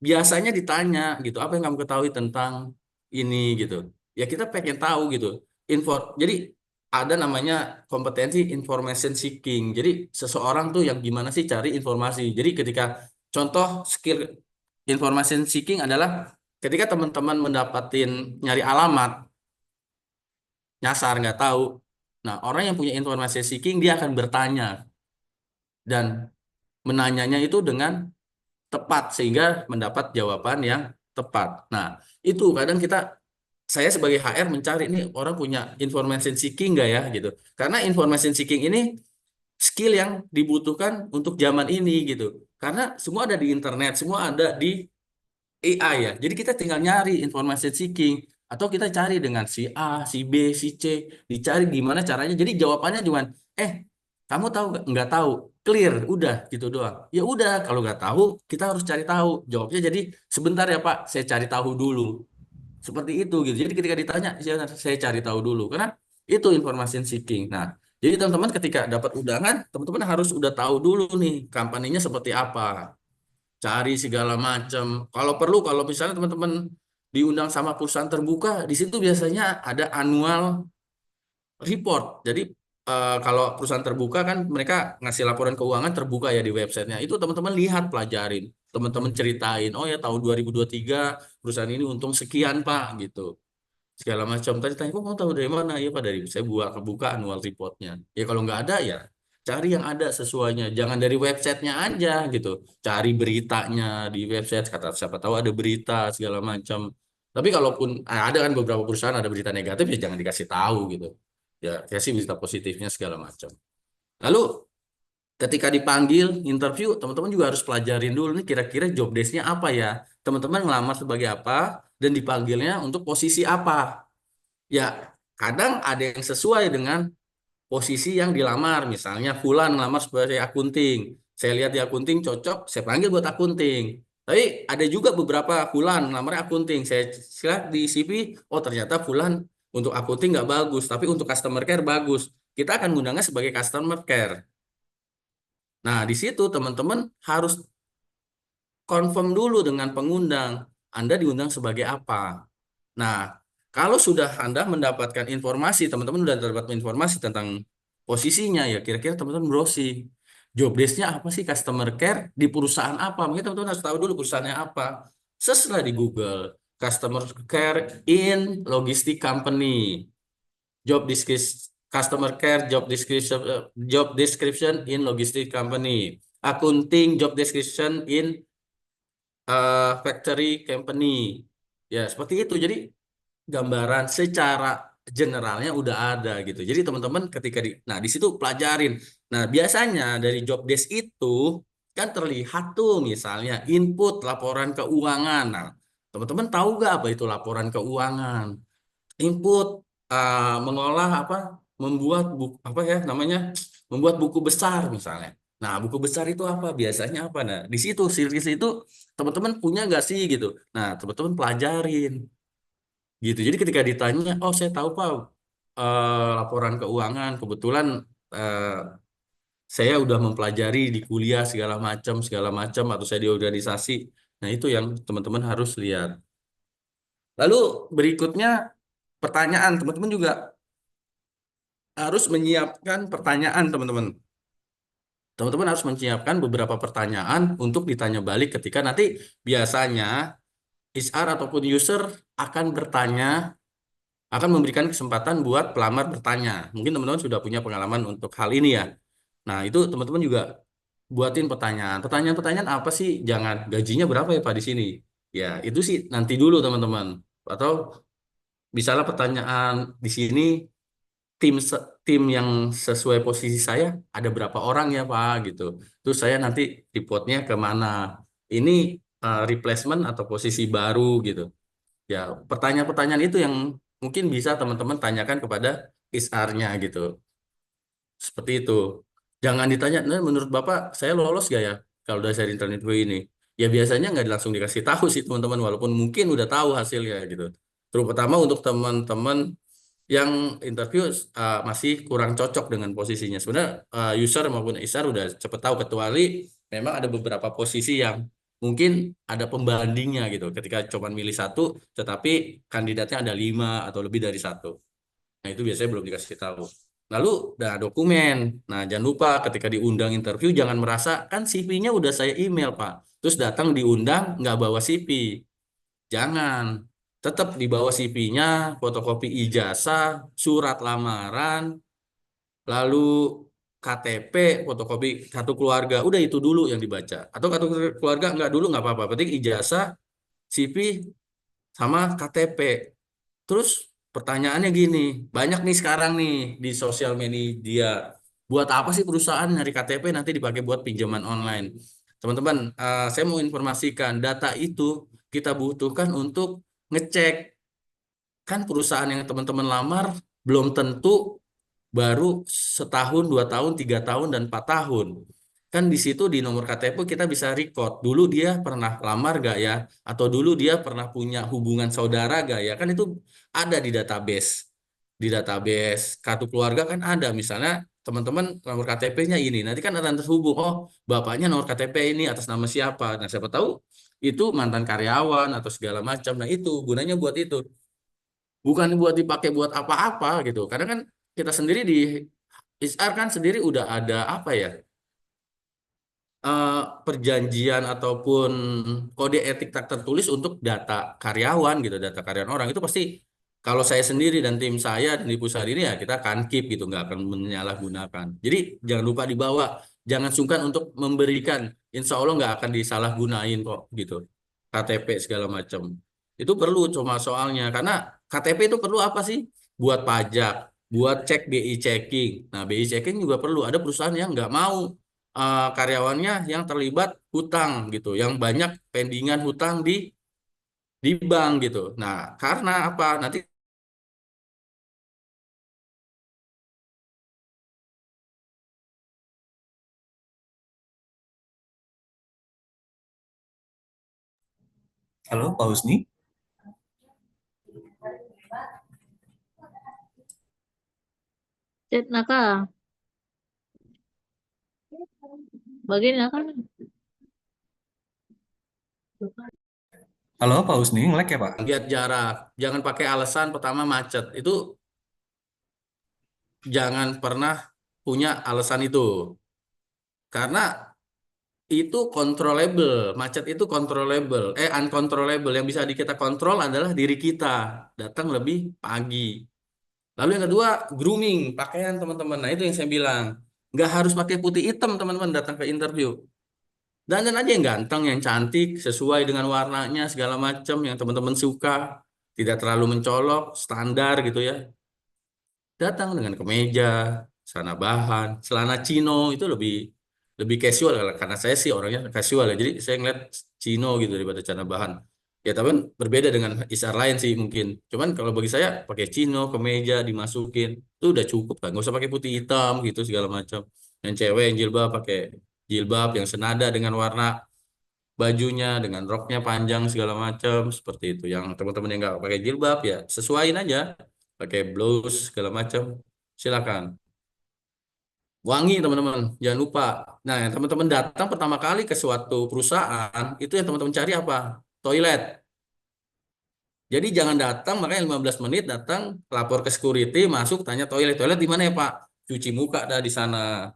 Biasanya ditanya gitu, apa yang kamu ketahui tentang ini gitu. Ya kita pengen tahu gitu. Jadi ada namanya kompetensi information seeking. Jadi seseorang tuh yang gimana sih cari informasi. Jadi ketika contoh skill information seeking adalah ketika teman-teman mendapatin nyari alamat, nyasar nggak tahu. Nah, orang yang punya information seeking dia akan bertanya dan menanyanya itu dengan tepat sehingga mendapat jawaban yang tepat. Nah, itu kadang saya sebagai HR mencari ini orang punya information seeking nggak ya gitu. Karena information seeking ini skill yang dibutuhkan untuk zaman ini gitu. Karena semua ada di internet, semua ada di AI ya. Jadi kita tinggal nyari information seeking atau kita cari dengan si A, si B, si C, dicari gimana caranya. Jadi jawabannya cuma, kamu tahu nggak tahu, clear, udah gitu doang. Ya udah, kalau nggak tahu kita harus cari tahu. Jawabnya jadi sebentar ya Pak, saya cari tahu dulu. Seperti itu gitu. Jadi ketika ditanya, saya cari tahu dulu karena itu information seeking. Nah, jadi teman-teman ketika dapat undangan, teman-teman harus udah tahu dulu nih kampanyenya seperti apa, cari segala macam. Kalau perlu, kalau misalnya teman-teman diundang sama perusahaan terbuka, di situ biasanya ada annual report. Jadi kalau perusahaan terbuka kan mereka ngasih laporan keuangan terbuka ya di websitenya. Itu teman-teman lihat, pelajarin, teman-teman ceritain. Oh ya tahun 2023 perusahaan ini untung sekian Pak gitu. Segala macam. Tadi tanya, kok mau tahu dari mana? Ya Pak dari saya buka annual reportnya. Ya kalau nggak ada ya cari yang ada sesuainya. Jangan dari websitenya aja gitu. Cari beritanya di website. Kata siapa tahu ada berita segala macam. Tapi kalaupun ada kan beberapa perusahaan ada berita negatif ya jangan dikasih tahu gitu. Ya kasih berita positifnya segala macam. Lalu ketika dipanggil interview, teman-teman juga harus pelajarin dulu nih kira-kira job desk-nya apa ya. Teman-teman ngelamar sebagai apa dan dipanggilnya untuk posisi apa. Ya, kadang ada yang sesuai dengan posisi yang dilamar. Misalnya Fulan ngelamar sebagai akunting. Saya lihat di akunting cocok, saya panggil buat akunting. Tapi ada juga beberapa Fulan ngelamar akunting. Saya lihat di CV, oh ternyata Fulan untuk akunting nggak bagus, tapi untuk customer care bagus. Kita akan ngundangnya sebagai customer care. Nah, di situ teman-teman harus confirm dulu dengan pengundang. Anda diundang sebagai apa? Nah, kalau sudah Anda mendapatkan informasi, teman-teman sudah dapat informasi tentang posisinya, ya kira-kira teman-teman browsing. Job desk-nya apa sih customer care di perusahaan apa? Mungkin teman-teman harus tahu dulu perusahaannya apa. Search di Google. Customer care in logistic company. Customer care job description in logistic company. Accounting job description in factory company. Ya, seperti itu. Jadi gambaran secara generalnya udah ada gitu. Jadi teman-teman ketika nah di situ pelajarin. Nah, biasanya dari job desk itu kan terlihat tuh misalnya input laporan keuangan. Nah, teman-teman tahu nggak apa itu laporan keuangan? Input mengolah apa? Membuat buku apa ya namanya? Membuat buku besar misalnya. Nah, buku besar itu apa? Biasanya apa? Nah, di situ series itu teman-teman punya nggak sih gitu. Nah, teman-teman pelajarin gitu. Jadi ketika ditanya, oh saya tahu Pak laporan keuangan. Kebetulan eh, saya udah mempelajari di kuliah segala macam atau saya di organisasi. Nah itu yang teman-teman harus lihat. Lalu berikutnya pertanyaan, teman-teman juga harus menyiapkan pertanyaan teman-teman. Teman-teman harus menyiapkan beberapa pertanyaan untuk ditanya balik ketika nanti biasanya HR ataupun user akan bertanya akan memberikan kesempatan buat pelamar bertanya. Mungkin teman-teman sudah punya pengalaman untuk hal ini ya. Nah, itu teman-teman juga buatin pertanyaan. Pertanyaan-pertanyaan apa sih? Jangan gajinya berapa ya Pak di sini? Ya, itu sih nanti dulu teman-teman. Atau misalnya pertanyaan di sini tim yang sesuai posisi saya ada berapa orang ya Pak gitu. Terus saya nanti reportnya ke mana? Ini replacement atau posisi baru gitu. Ya, pertanyaan-pertanyaan itu yang mungkin bisa teman-teman tanyakan kepada HR-nya gitu. Seperti itu. Jangan ditanya, nah, menurut Bapak saya lolos gak ya kalau dari internet ini? Ya biasanya nggak langsung dikasih tahu sih teman-teman, walaupun mungkin udah tahu hasilnya gitu. Terutama untuk teman-teman yang interview masih kurang cocok dengan posisinya. Sebenarnya user maupun HR udah cepet tahu, kecuali memang ada beberapa posisi yang mungkin ada pembandingnya gitu. Ketika cuma milih satu, tetapi kandidatnya ada 5 atau lebih dari satu. Nah itu biasanya belum dikasih tahu. Lalu, nah dokumen. Nah jangan lupa ketika diundang interview jangan merasa kan CV-nya udah saya email Pak. Terus datang diundang nggak bawa CV. Jangan. Tetap dibawa CV-nya, fotokopi ijazah, surat lamaran, lalu KTP, fotokopi kartu keluarga. Udah itu dulu yang dibaca. Atau kartu keluarga nggak dulu nggak apa-apa. Penting ijazah, CV, sama KTP. Terus pertanyaannya gini, banyak nih sekarang nih di sosial media. Buat apa sih perusahaan nyari KTP nanti dipakai buat pinjaman online? Teman-teman, saya mau informasikan data itu kita butuhkan untuk ngecek kan perusahaan yang teman-teman lamar belum tentu baru setahun, 2 tahun, 3 tahun, dan 4 tahun. Kan di situ di nomor KTP kita bisa record. Dulu dia pernah lamar gak ya? Atau dulu dia pernah punya hubungan saudara gak ya? Kan itu ada di database. Di database kartu keluarga kan ada. Misalnya teman-teman nomor KTP-nya ini. Nanti kan akan terhubung. Oh, bapaknya nomor KTP ini atas nama siapa? Nah, siapa tahu itu mantan karyawan atau segala macam. Nah, itu gunanya buat itu. Bukan buat dipakai buat apa-apa gitu. Karena kan kita sendiri di HR kan sendiri udah ada apa ya eh, perjanjian ataupun kode etik tak tertulis untuk data karyawan gitu, data karyawan orang itu pasti kalau saya sendiri dan tim saya dan di perusahaan ini ya kita akan keep gitu, nggak akan menyalahgunakan. Jadi jangan lupa dibawa, jangan sungkan untuk memberikan, insya Allah nggak akan disalahgunain kok gitu. KTP segala macam itu perlu cuma soalnya karena KTP itu perlu apa sih? Buat pajak, buat cek BI checking. Nah BI checking juga perlu. Ada perusahaan yang nggak mau karyawannya yang terlibat hutang gitu, yang banyak pendingan hutang di bank gitu. Nah, karena apa? Nanti Halo, Pak Husni. Chat nakal, bagian nakal. Halo, Pak Husni. Ngelek ya, Pak? lihat jarak, jangan pakai alasan pertama macet. Itu jangan pernah punya alasan itu. Karena itu controllable, macet itu controllable. Uncontrollable. Yang bisa kita kontrol adalah diri kita. Datang lebih pagi. Lalu yang kedua, grooming, pakaian teman-teman. Nah, itu yang saya bilang. Nggak harus pakai putih hitam, teman-teman, datang ke interview. Dandan aja yang ganteng, yang cantik, sesuai dengan warnanya, segala macam, yang teman-teman suka. Tidak terlalu mencolok, standar gitu ya. datang dengan kemeja, celana bahan, celana chino itu lebih lebih casual karena saya sih orangnya casual ya. Jadi saya ngeliat chino gitu daripada celana bahan. Ya tapi kan berbeda dengan isar lain sih mungkin. Cuman kalau bagi saya pakai chino, kemeja dimasukin itu udah cukup kan. Nggak usah pakai putih hitam gitu segala macam. Yang cewek yang jilbab pakai jilbab yang senada dengan warna bajunya, dengan roknya panjang segala macam seperti itu. Yang teman-teman yang nggak pakai jilbab ya sesuaiin aja pakai blouse segala macam silakan. Wangi teman-teman, jangan lupa. Nah, yang teman-teman datang pertama kali ke suatu perusahaan, itu yang teman-teman cari apa? Toilet. Jadi jangan datang, makanya 15 menit datang, lapor ke security, masuk, tanya toilet. Toilet di mana ya Pak? Cuci muka dah di sana,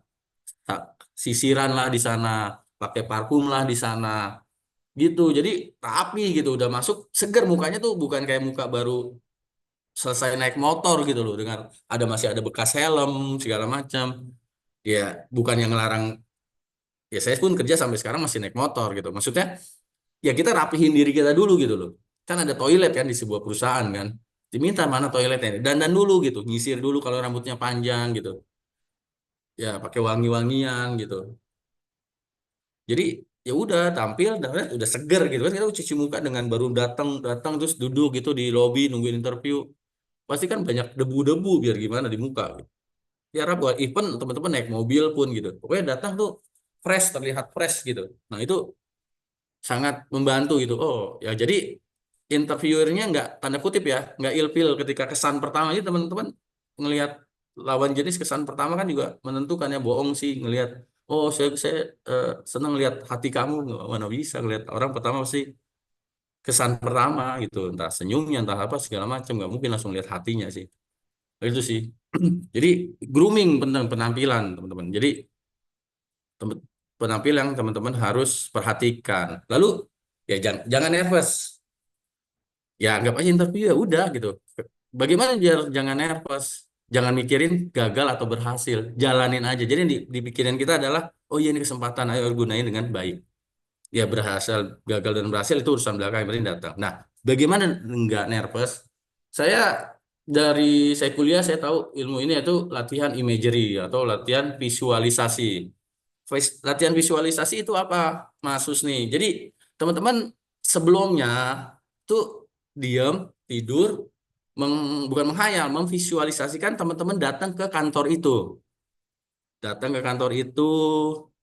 sisiran lah di sana, pakai parfum lah di sana, gitu. Jadi rapi gitu, udah masuk, seger mukanya tuh bukan kayak muka baru selesai naik motor gitu loh, dengan masih ada bekas helm segala macam. Ya, bukan yang ngelarang. Ya saya pun kerja sampai sekarang masih naik motor gitu. Maksudnya ya kita rapihin diri kita dulu gitu loh. Kan ada toilet kan di sebuah perusahaan kan. Diminta mana toiletnya. Dandan dulu gitu. Nyisir dulu kalau rambutnya panjang gitu. Ya pakai wangi-wangian gitu. Jadi ya udah tampil dan udah seger gitu kan. Kita cuci muka dengan baru datang datang terus duduk gitu di lobi nungguin interview. Pasti kan banyak debu-debu biar gimana di muka. Gitu. Ya buat event teman-teman naik mobil pun gitu. Pokoknya datang tuh fresh, terlihat fresh gitu. Nah itu sangat membantu gitu. Oh, ya jadi interviewernya nggak tanda kutip ya, nggak ilfil ketika kesan pertama itu teman-teman ngelihat lawan jenis kesan pertama kan juga menentukan ya bohong sih ngelihat. Oh, saya senang lihat hati kamu, mana bisa ngelihat orang pertama sih kesan pertama gitu, entah senyumnya, entah apa segala macam nggak mungkin langsung lihat hatinya sih. Itu sih. Jadi grooming tentang penampilan teman-teman. Jadi tem- penampilan yang teman-teman harus perhatikan. Lalu ya jangan nervous. Ya anggap aja interview ya udah gitu. Bagaimana biar jangan nervous, jangan mikirin gagal atau berhasil, jalanin aja. Jadi yang di pikiran kita adalah oh iya ini kesempatan, ayo gunain dengan baik. Ya berhasil, gagal dan berhasil itu urusan belakang yang penting datang. Nah, bagaimana nggak nervous? Saya saya kuliah saya tahu ilmu ini itu latihan imagery atau latihan visualisasi. Latihan visualisasi itu apa, Mas Husni? Jadi teman-teman sebelumnya tuh diam, tidur, bukan menghayal, memvisualisasikan teman-teman datang ke kantor itu. Datang ke kantor itu,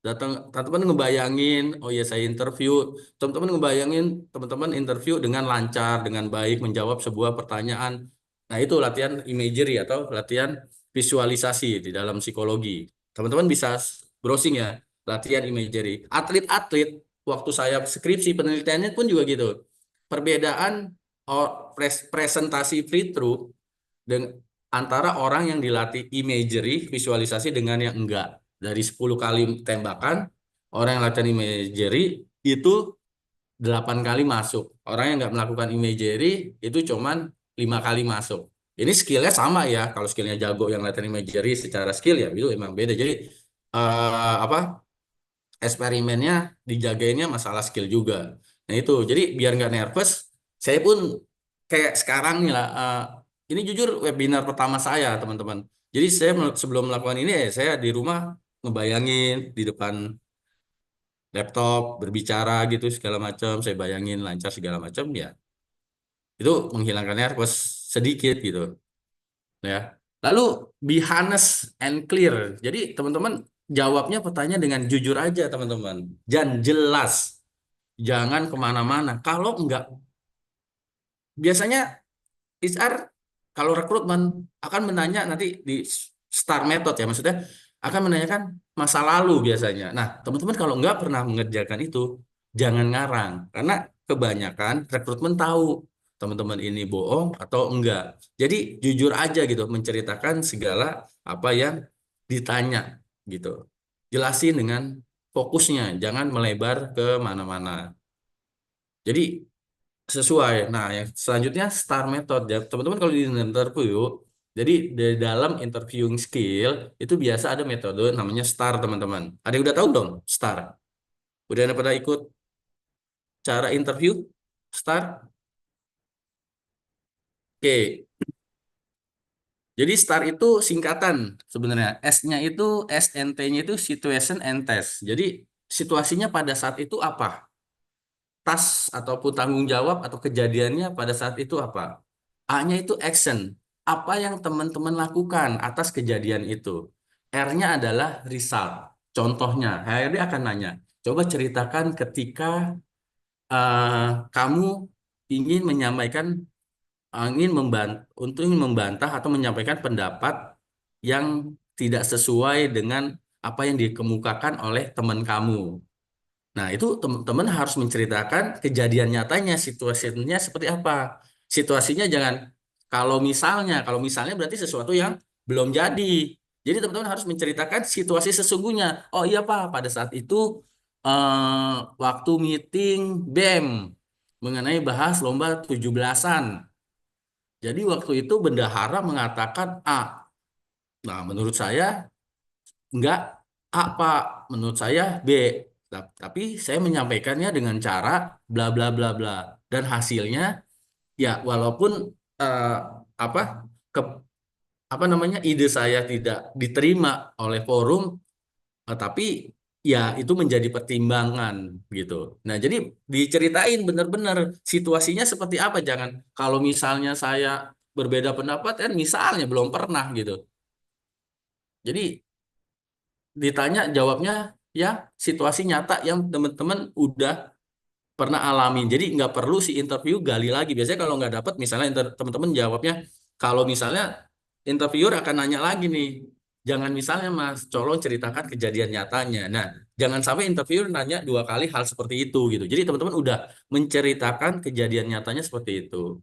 datang teman-teman ngebayangin, oh ya saya interview, teman-teman ngebayangin teman-teman interview dengan lancar, dengan baik menjawab sebuah pertanyaan. Nah, itu latihan imagery atau latihan visualisasi di dalam psikologi. Teman-teman bisa browsing ya, latihan imagery. Atlet-atlet waktu saya skripsi penelitiannya pun juga gitu. Perbedaan presentasi free throw dengan antara orang yang dilatih imagery, visualisasi dengan yang enggak. Dari 10 kali tembakan, orang yang latihan imagery itu 8 kali masuk. Orang yang nggak melakukan imagery itu cuman 5 kali masuk. Ini skillnya sama ya. Kalau skillnya jago yang latihan imagery secara skill ya itu emang beda. Jadi apa eksperimennya dijagainnya masalah skill juga. Nah itu, jadi biar nggak nervous, saya pun kayak sekarang nih lah. Ini jujur webinar pertama saya teman-teman. Jadi saya sebelum melakukan ini ya saya di rumah ngebayangin di depan laptop berbicara gitu segala macam. Saya bayangin lancar segala macam ya. Itu menghilangkan nervous sedikit gitu ya. Lalu be honest and clear. Jadi teman-teman jawabnya pertanyaan dengan jujur aja teman-teman. Dan jelas. Jangan kemana-mana. Kalau enggak, biasanya HR kalau rekrutmen akan menanya nanti di STAR method ya, maksudnya akan menanyakan masa lalu biasanya. Nah, teman-teman kalau enggak pernah mengerjakan itu, jangan ngarang. Karena kebanyakan rekrutmen tahu teman-teman ini bohong atau enggak. Jadi jujur aja gitu, menceritakan segala apa yang ditanya gitu. Jelasin dengan fokusnya, jangan melebar ke mana-mana. Jadi sesuai. Nah, yang selanjutnya STAR method. Ya, teman-teman kalau di interview, jadi di dalam interviewing skill itu biasa ada metode namanya STAR, teman-teman. Ada yang udah tahu dong STAR? Udah ada pada ikut cara interview STAR? Oke, Jadi STAR itu singkatan sebenarnya. S-nya itu SNT-nya itu situation and test. Jadi situasinya pada saat itu apa? Tas ataupun tanggung jawab atau kejadiannya pada saat itu apa? A-nya itu action. Apa yang teman-teman lakukan atas kejadian itu? R-nya adalah result. Contohnya, HRD akan nanya, coba ceritakan ketika kamu ingin menyampaikan, ingin membantah atau menyampaikan pendapat yang tidak sesuai dengan apa yang dikemukakan oleh teman kamu. Nah, itu teman-teman harus menceritakan kejadian nyatanya, situasinya seperti apa. Situasinya jangan kalau misalnya berarti sesuatu yang belum jadi. Jadi teman-teman harus menceritakan situasi sesungguhnya. Oh iya Pak, pada saat itu waktu meeting BEM mengenai bahas lomba 17-an. Jadi waktu itu bendahara mengatakan A. Nah, menurut saya enggak A, Pak. Menurut saya B. Tapi saya menyampaikannya dengan cara bla bla bla bla. Dan hasilnya ya walaupun eh, apa ke apa namanya ide saya tidak diterima oleh forum, tapi ya itu menjadi pertimbangan gitu. Nah, jadi diceritain benar-benar situasinya seperti apa. Jangan kalau misalnya saya berbeda pendapat kan misalnya belum pernah gitu. Jadi ditanya jawabnya ya situasi nyata yang teman-teman udah pernah alamin. Jadi nggak perlu si interview gali lagi. Biasanya kalau nggak dapat, misalnya teman-teman jawabnya, kalau misalnya interviewer akan nanya lagi nih, jangan misalnya Mas Colong ceritakan kejadian nyatanya. Nah, jangan sampai interviewer nanya dua kali hal seperti itu gitu. Jadi teman-teman udah menceritakan kejadian nyatanya seperti itu.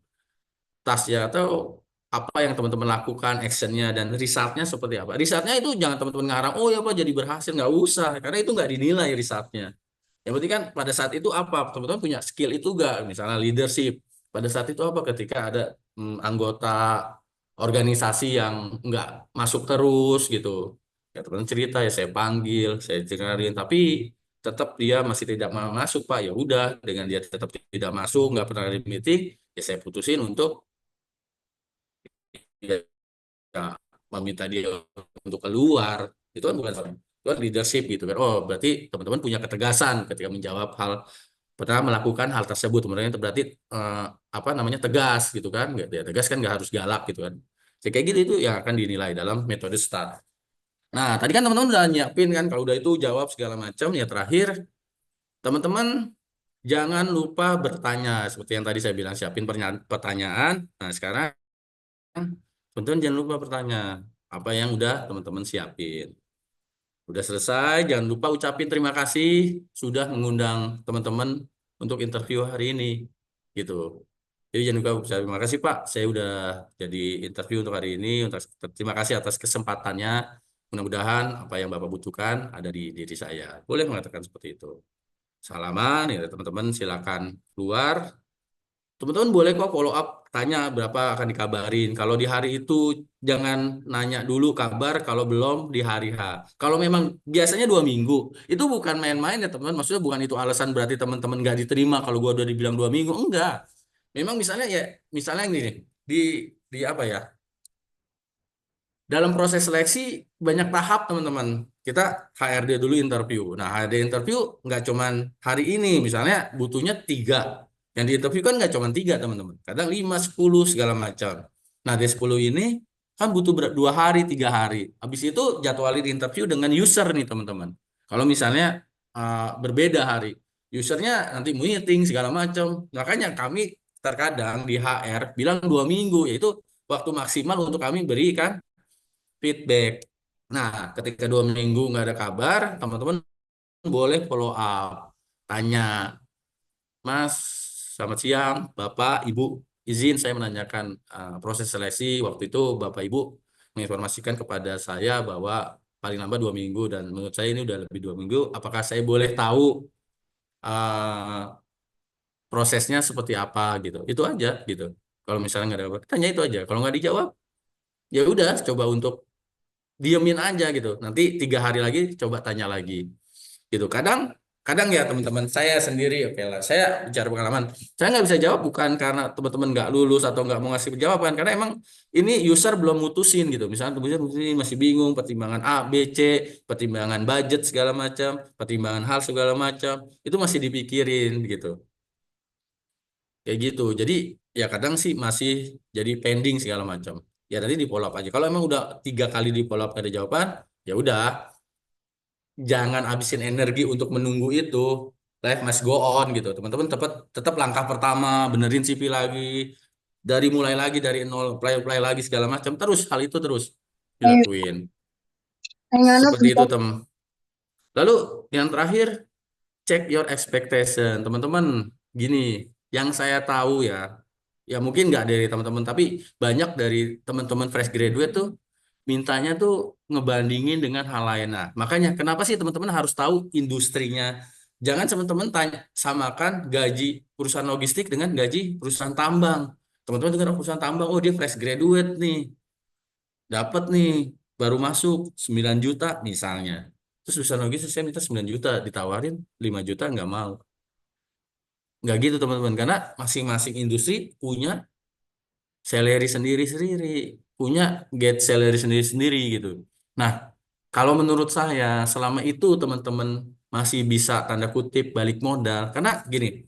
Tasnya atau apa yang teman-teman lakukan, actionnya dan resultnya seperti apa. Resultnya itu jangan teman-teman ngarang, oh ya Pak jadi berhasil, nggak usah, karena itu nggak dinilai resultnya. Yang penting kan pada saat itu apa, teman-teman punya skill itu nggak, misalnya leadership. Pada saat itu apa, ketika ada anggota organisasi yang nggak masuk terus gitu. Ya teman cerita ya saya panggil, saya dengerin, tapi tetap dia masih tidak mau masuk Pak. Ya udah, dengan dia tetap tidak masuk, nggak pernah di meeting, ya saya putusin untuk ya, ya, meminta dia untuk keluar. Itu kan bukan itu kan leadership gitu kan. Oh, berarti teman-teman punya ketegasan ketika menjawab hal pernah melakukan hal tersebut. Kemudian itu berarti eh, apa namanya tegas gitu kan. Nggak, ya, tegas kan nggak harus galak gitu kan. Jadi kayak gitu itu yang akan dinilai dalam metode STAR. Nah, tadi kan teman-teman udah nyiapin kan, kalau udah itu jawab segala macam, ya terakhir teman-teman jangan lupa bertanya seperti yang tadi saya bilang, siapin pertanyaan. Nah, sekarang teman-teman jangan lupa bertanya apa yang udah teman-teman siapin. Udah selesai, jangan lupa ucapin terima kasih sudah mengundang teman-teman untuk interview hari ini. Gitu. Jadi jangan lupa ucapin terima kasih Pak, saya udah jadi interview untuk hari ini. Terima kasih atas kesempatannya. Mudah-mudahan apa yang Bapak butuhkan ada di diri saya. Boleh mengatakan seperti itu. Salaman, ya teman-teman silakan keluar. Teman-teman boleh kok follow up, tanya berapa akan dikabarin. Kalau di hari itu jangan nanya dulu kabar kalau belum di hari H. Kalau memang biasanya 2 minggu, itu bukan main-main ya teman-teman. Maksudnya bukan itu alasan berarti teman-teman nggak diterima kalau gua udah dibilang 2 minggu. Enggak. Memang misalnya ya, misalnya ini nih, di apa ya? Dalam proses seleksi banyak tahap teman-teman. Kita HRD dulu interview. Nah HRD interview nggak cuman hari ini, misalnya butuhnya 3. Yang di interview kan nggak cuman 3 teman-teman. Kadang 5, 10 segala macam. Nah dari 10 ini kan butuh 2 hari, 3 hari. Habis itu jadwalin interview dengan user nih teman-teman. Kalau misalnya berbeda hari, usernya nanti meeting segala macam. Makanya kami terkadang di HR bilang 2 minggu, yaitu waktu maksimal untuk kami berikan feedback. Nah, ketika 2 minggu nggak ada kabar, teman-teman boleh follow up. Tanya, Mas, selamat siang, Bapak, Ibu, izin saya menanyakan proses seleksi. Waktu itu Bapak Ibu menginformasikan kepada saya bahwa paling lambat 2 minggu, dan menurut saya ini udah lebih 2 minggu. Apakah saya boleh tahu uh, prosesnya seperti apa gitu? Itu aja gitu. Kalau misalnya nggak ada kabar, tanya itu aja. Kalau nggak dijawab, ya udah coba untuk diemin aja gitu. Nanti 3 hari lagi coba tanya lagi gitu. Kadang kadang ya teman-teman saya sendiri, oke lah, saya bicara pengalaman, saya nggak bisa jawab bukan karena teman-teman nggak lulus atau nggak mau ngasih jawaban, karena emang ini user belum mutusin gitu. Misalnya user masih bingung, pertimbangan A, B, C, pertimbangan budget segala macam, pertimbangan hal segala macam, itu masih dipikirin gitu. Kayak gitu. Jadi ya kadang sih masih jadi pending segala macam. Ya nanti di follow up aja. Kalau emang udah 3 kali di follow up gak ada jawaban, ya udah, jangan habisin energi untuk menunggu itu. Life must go on gitu. Teman-teman tetap tetap langkah pertama, benerin CV lagi, dari mulai lagi dari nol, play lagi segala macam. Terus hal itu terus Ayo, dilakuin. ayo, Seperti itu, bentar. tem. Lalu yang terakhir, check your expectation. Teman-teman, gini, yang saya tahu ya, ya mungkin nggak dari teman-teman, tapi banyak dari teman-teman fresh graduate tuh mintanya tuh ngebandingin dengan hal lain. Nah, makanya kenapa sih teman-teman harus tahu industrinya? Jangan teman-teman tanya, samakan gaji perusahaan logistik dengan gaji perusahaan tambang. Teman-teman dengar, "Oh, perusahaan tambang, oh dia fresh graduate nih, dapat nih, baru masuk 9 juta misalnya. Terus perusahaan logistik saya minta 9 juta, ditawarin 5 juta nggak mau. Nggak gitu teman-teman, karena masing-masing industri punya salary sendiri-sendiri, punya get salary sendiri-sendiri gitu. Nah, kalau menurut saya selama itu teman-teman masih bisa tanda kutip balik modal, karena gini,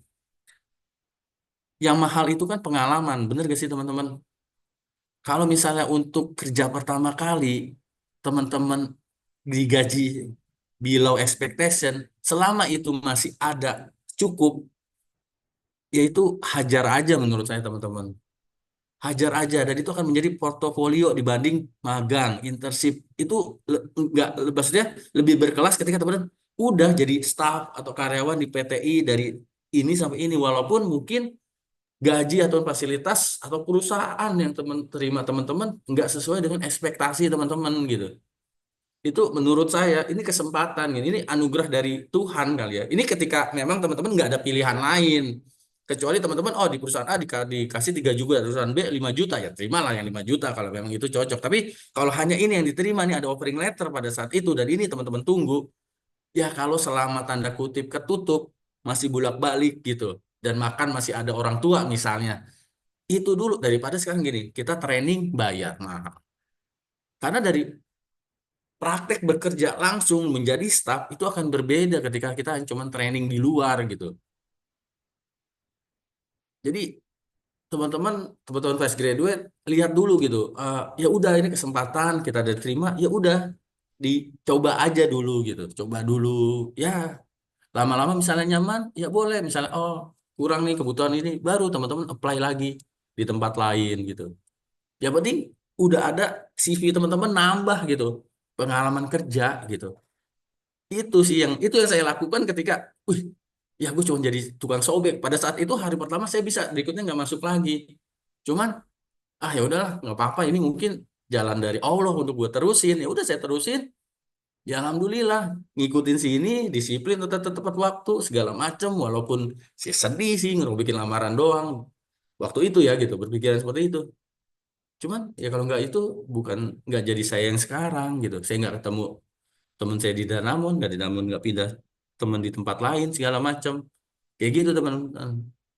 yang mahal itu kan pengalaman, bener gak sih teman-teman? Kalau misalnya untuk kerja pertama kali, teman-teman digaji below expectation, selama itu masih ada cukup, yaitu hajar aja menurut saya teman-teman. Hajar aja, dan itu akan menjadi portofolio dibanding magang, internship itu enggak, maksudnya lebih berkelas ketika teman-teman udah jadi staff atau karyawan di PTI dari ini sampai ini, walaupun mungkin gaji atau fasilitas atau perusahaan yang teman terima teman-teman nggak sesuai dengan ekspektasi teman-teman gitu. Itu menurut saya ini kesempatan, gitu. Ini anugerah dari Tuhan kali ya. Ini ketika memang teman-teman nggak ada pilihan lain. Kecuali teman-teman, oh di perusahaan A dikasih 3 juga, perusahaan B 5 juta, ya terimalah yang 5 juta kalau memang itu cocok. Tapi kalau hanya ini yang diterima, nih ada offering letter pada saat itu, dan ini teman-teman tunggu, ya kalau selama tanda kutip ketutup, masih bolak-balik gitu, dan makan masih ada orang tua misalnya, itu dulu daripada sekarang gini, kita training bayar mahal. Karena dari praktek bekerja langsung menjadi staff itu akan berbeda ketika kita cuma training di luar gitu. Jadi teman-teman fresh graduate lihat dulu gitu. Ya udah ini kesempatan kita ada terima, ya udah dicoba aja dulu gitu. Coba dulu. Ya, lama-lama misalnya nyaman, ya boleh misalnya oh kurang nih kebutuhan ini, baru teman-teman apply lagi di tempat lain gitu. Yang penting udah ada CV teman-teman nambah gitu. Pengalaman kerja gitu. Itu yang saya lakukan ketika, wih, ya gue cuma jadi tukang sobek. Pada saat itu hari pertama saya bisa, berikutnya nggak masuk lagi. Cuman, ya udahlah, nggak apa-apa. Ini mungkin jalan dari Allah untuk gue terusin. Ya udah saya terusin. Ya alhamdulillah, ngikutin sini, disiplin tetap tepat waktu segala macam. Walaupun sih sedih sih bikin lamaran doang. Waktu itu ya gitu, berpikiran seperti itu. Cuman ya kalau nggak itu bukan nggak jadi saya yang sekarang gitu. Saya nggak ketemu teman saya di Danamon, nggak pindah teman di tempat lain segala macam, kayak gitu teman.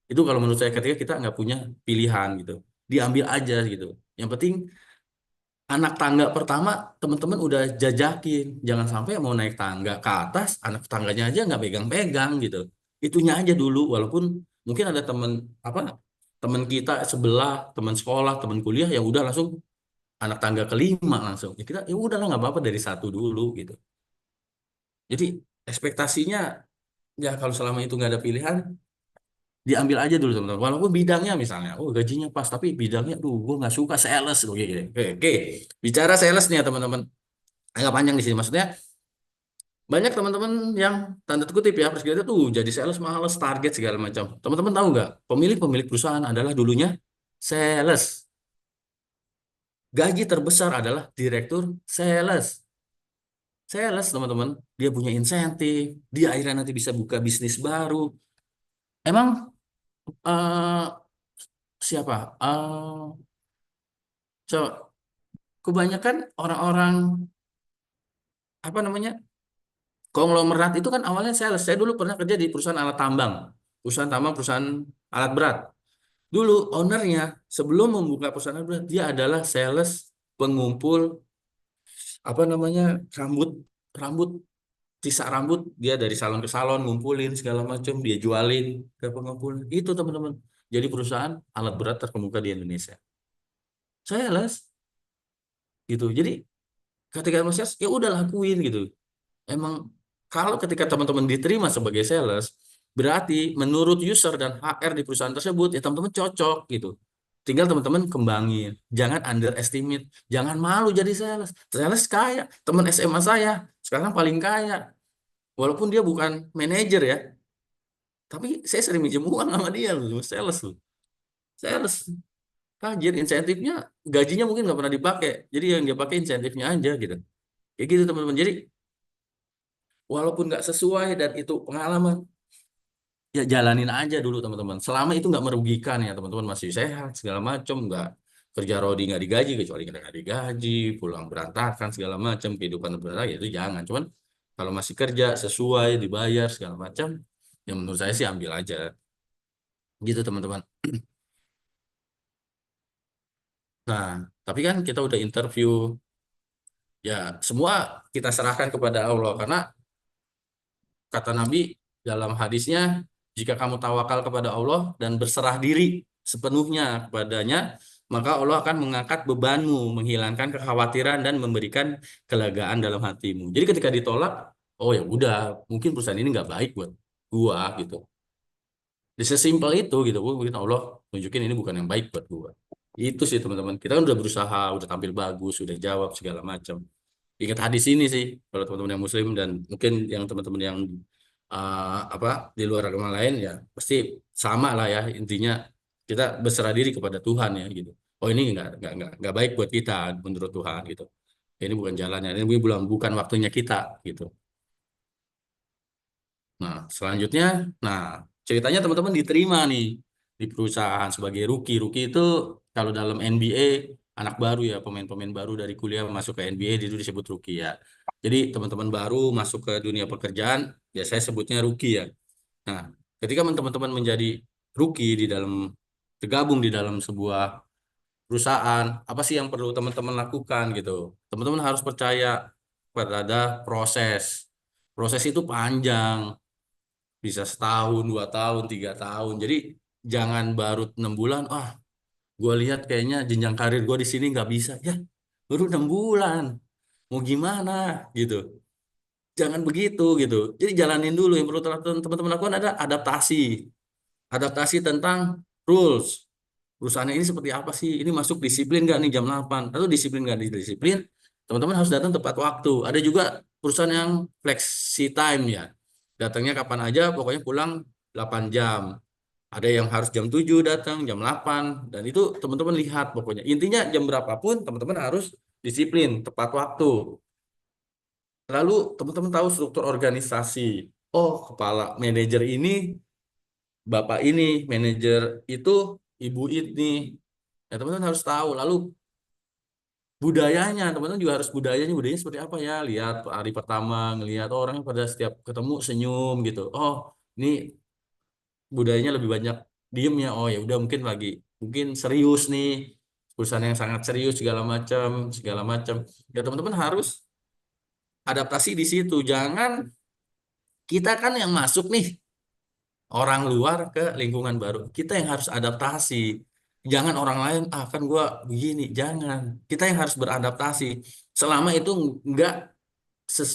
Itu kalau menurut saya ketika kita nggak punya pilihan gitu, diambil aja gitu. Yang penting anak tangga pertama teman-teman udah jajakin, jangan sampai mau naik tangga ke atas anak tangganya aja nggak pegang-pegang gitu. Itunya aja dulu, walaupun mungkin ada teman apa, teman kita sebelah, teman sekolah, teman kuliah yang udah langsung anak tangga kelima langsung, ya kita ya udahlah nggak apa-apa dari satu dulu gitu. Jadi ekspektasinya, ya kalau selama itu nggak ada pilihan, diambil aja dulu teman-teman. Walaupun bidangnya misalnya, oh gajinya pas, tapi bidangnya, duh, gue nggak suka sales, oke, gitu. Oke, oke. Bicara sales nih ya teman-teman, agak panjang di sini. Maksudnya banyak teman-teman yang tanda kutip ya, pas kita tuh jadi sales males, target segala macam. Teman-teman tahu nggak? Pemilik perusahaan adalah dulunya sales. Gaji terbesar adalah direktur sales. Sales teman-teman, dia punya insentif, dia akhirnya nanti bisa buka bisnis baru. Emang eh siapa? Kebanyakan orang-orang apa namanya Konglomerat itu kan awalnya sales. Saya dulu pernah kerja di perusahaan alat tambang, perusahaan alat berat. Dulu ownernya sebelum membuka perusahaan alat berat, dia adalah sales pengumpul apa namanya rambut, rambut sisa rambut, dia dari salon ke salon ngumpulin segala macam, dia jualin ke pengumpul. Itu teman-teman. Jadi perusahaan alat berat terkemuka di Indonesia. Sales gitu. Jadi ketika masih sales, ya udah lakuin gitu. Emang kalau ketika teman-teman diterima sebagai sales, berarti menurut user dan HR di perusahaan tersebut, ya teman-teman cocok gitu. Tinggal teman-teman kembangin. Jangan underestimate. Jangan malu jadi sales. Sales kaya. Teman SMA saya sekarang paling kaya. Walaupun dia bukan manajer ya. Tapi saya sering minjem uang sama dia loh. Sales loh. Sales. Tajir insentifnya, gajinya mungkin nggak pernah dipakai. Jadi yang dia pakai insentifnya aja gitu. Kayak gitu teman-teman. Jadi walaupun nggak sesuai dan itu pengalaman, ya jalanin aja dulu teman-teman. Selama itu nggak merugikan ya teman-teman, masih sehat segala macam, nggak kerja rodi nggak digaji, kecuali nggak digaji, pulang berantakan segala macam, kehidupan berantakan, ya itu jangan. Cuman kalau masih kerja sesuai, dibayar segala macam, yang menurut saya sih ambil aja. Gitu teman-teman. Nah, tapi kan kita udah interview, ya semua kita serahkan kepada Allah karena kata Nabi dalam hadisnya, jika kamu tawakal kepada Allah dan berserah diri sepenuhnya kepadanya, maka Allah akan mengangkat bebanmu, menghilangkan kekhawatiran dan memberikan kelegaan dalam hatimu. Jadi ketika ditolak, oh ya udah, mungkin perusahaan ini nggak baik buat gua gitu. Di sesimpel itu gitu, mungkin Allah tunjukin ini bukan yang baik buat gua. Itu sih teman-teman. Kita kan udah berusaha, udah tampil bagus, udah jawab segala macam. Ingat hadis ini sih kalau teman-teman yang muslim dan mungkin yang teman-teman yang apa di luar agama lain ya pasti sama lah ya, intinya kita berserah diri kepada Tuhan ya gitu. Oh ini nggak baik buat kita menurut Tuhan gitu. Ini bukan jalannya, ini bukan waktunya kita gitu. Nah selanjutnya, nah ceritanya teman-teman diterima nih di perusahaan sebagai rookie. Rookie itu kalau dalam NBA anak baru ya, pemain-pemain baru dari kuliah masuk ke NBA itu disebut rookie ya. Jadi teman-teman baru masuk ke dunia pekerjaan ya saya sebutnya rookie ya. Nah, ketika teman-teman menjadi rookie di dalam tergabung di dalam sebuah perusahaan, apa sih yang perlu teman-teman lakukan gitu? Teman-teman harus percaya pada proses. Proses itu panjang, bisa setahun, 2 tahun, 3 tahun. Jadi jangan baru 6 bulan. Ah, gue lihat kayaknya jenjang karir gue di sini nggak bisa. Ya, baru 6 bulan. Mau gimana gitu? Jangan begitu gitu. Jadi jalanin dulu. Yang perlu teman-teman lakukan ada adaptasi. Adaptasi tentang rules. Perusahaan ini seperti apa sih? Ini masuk disiplin nggak nih jam 8? Atau disiplin nggak di disiplin? Teman-teman harus datang tepat waktu. Ada juga perusahaan yang flexi time ya. Datangnya kapan aja, pokoknya pulang 8 jam. Ada yang harus jam 7 datang, jam 8. Dan itu teman-teman lihat pokoknya. Intinya jam berapapun teman-teman harus disiplin, tepat waktu. Lalu teman-teman tahu struktur organisasi. Oh, kepala manajer ini bapak ini, manajer itu ibu ini. Ya, teman-teman harus tahu. Lalu budayanya, teman-teman juga harus budayanya seperti apa ya. Lihat hari pertama, ngelihat orang pada setiap ketemu senyum gitu. Oh, ini budayanya lebih banyak diemnya. Oh ya udah mungkin serius nih. Perusahaan yang sangat serius segala macam. Ya teman-teman harus adaptasi di situ. Jangan kita kan yang masuk nih orang luar ke lingkungan baru. Kita yang harus adaptasi. Jangan orang lain, ah kan gua begini. Jangan. Kita yang harus beradaptasi. Selama itu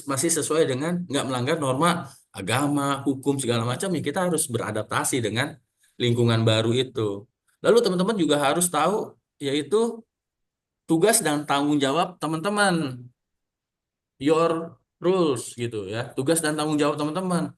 masih sesuai dengan nggak melanggar norma agama, hukum segala macam, ya kita harus beradaptasi dengan lingkungan baru itu. Lalu teman-teman juga harus tahu yaitu tugas dan tanggung jawab teman-teman. Your rules gitu ya. Tugas dan tanggung jawab teman-teman.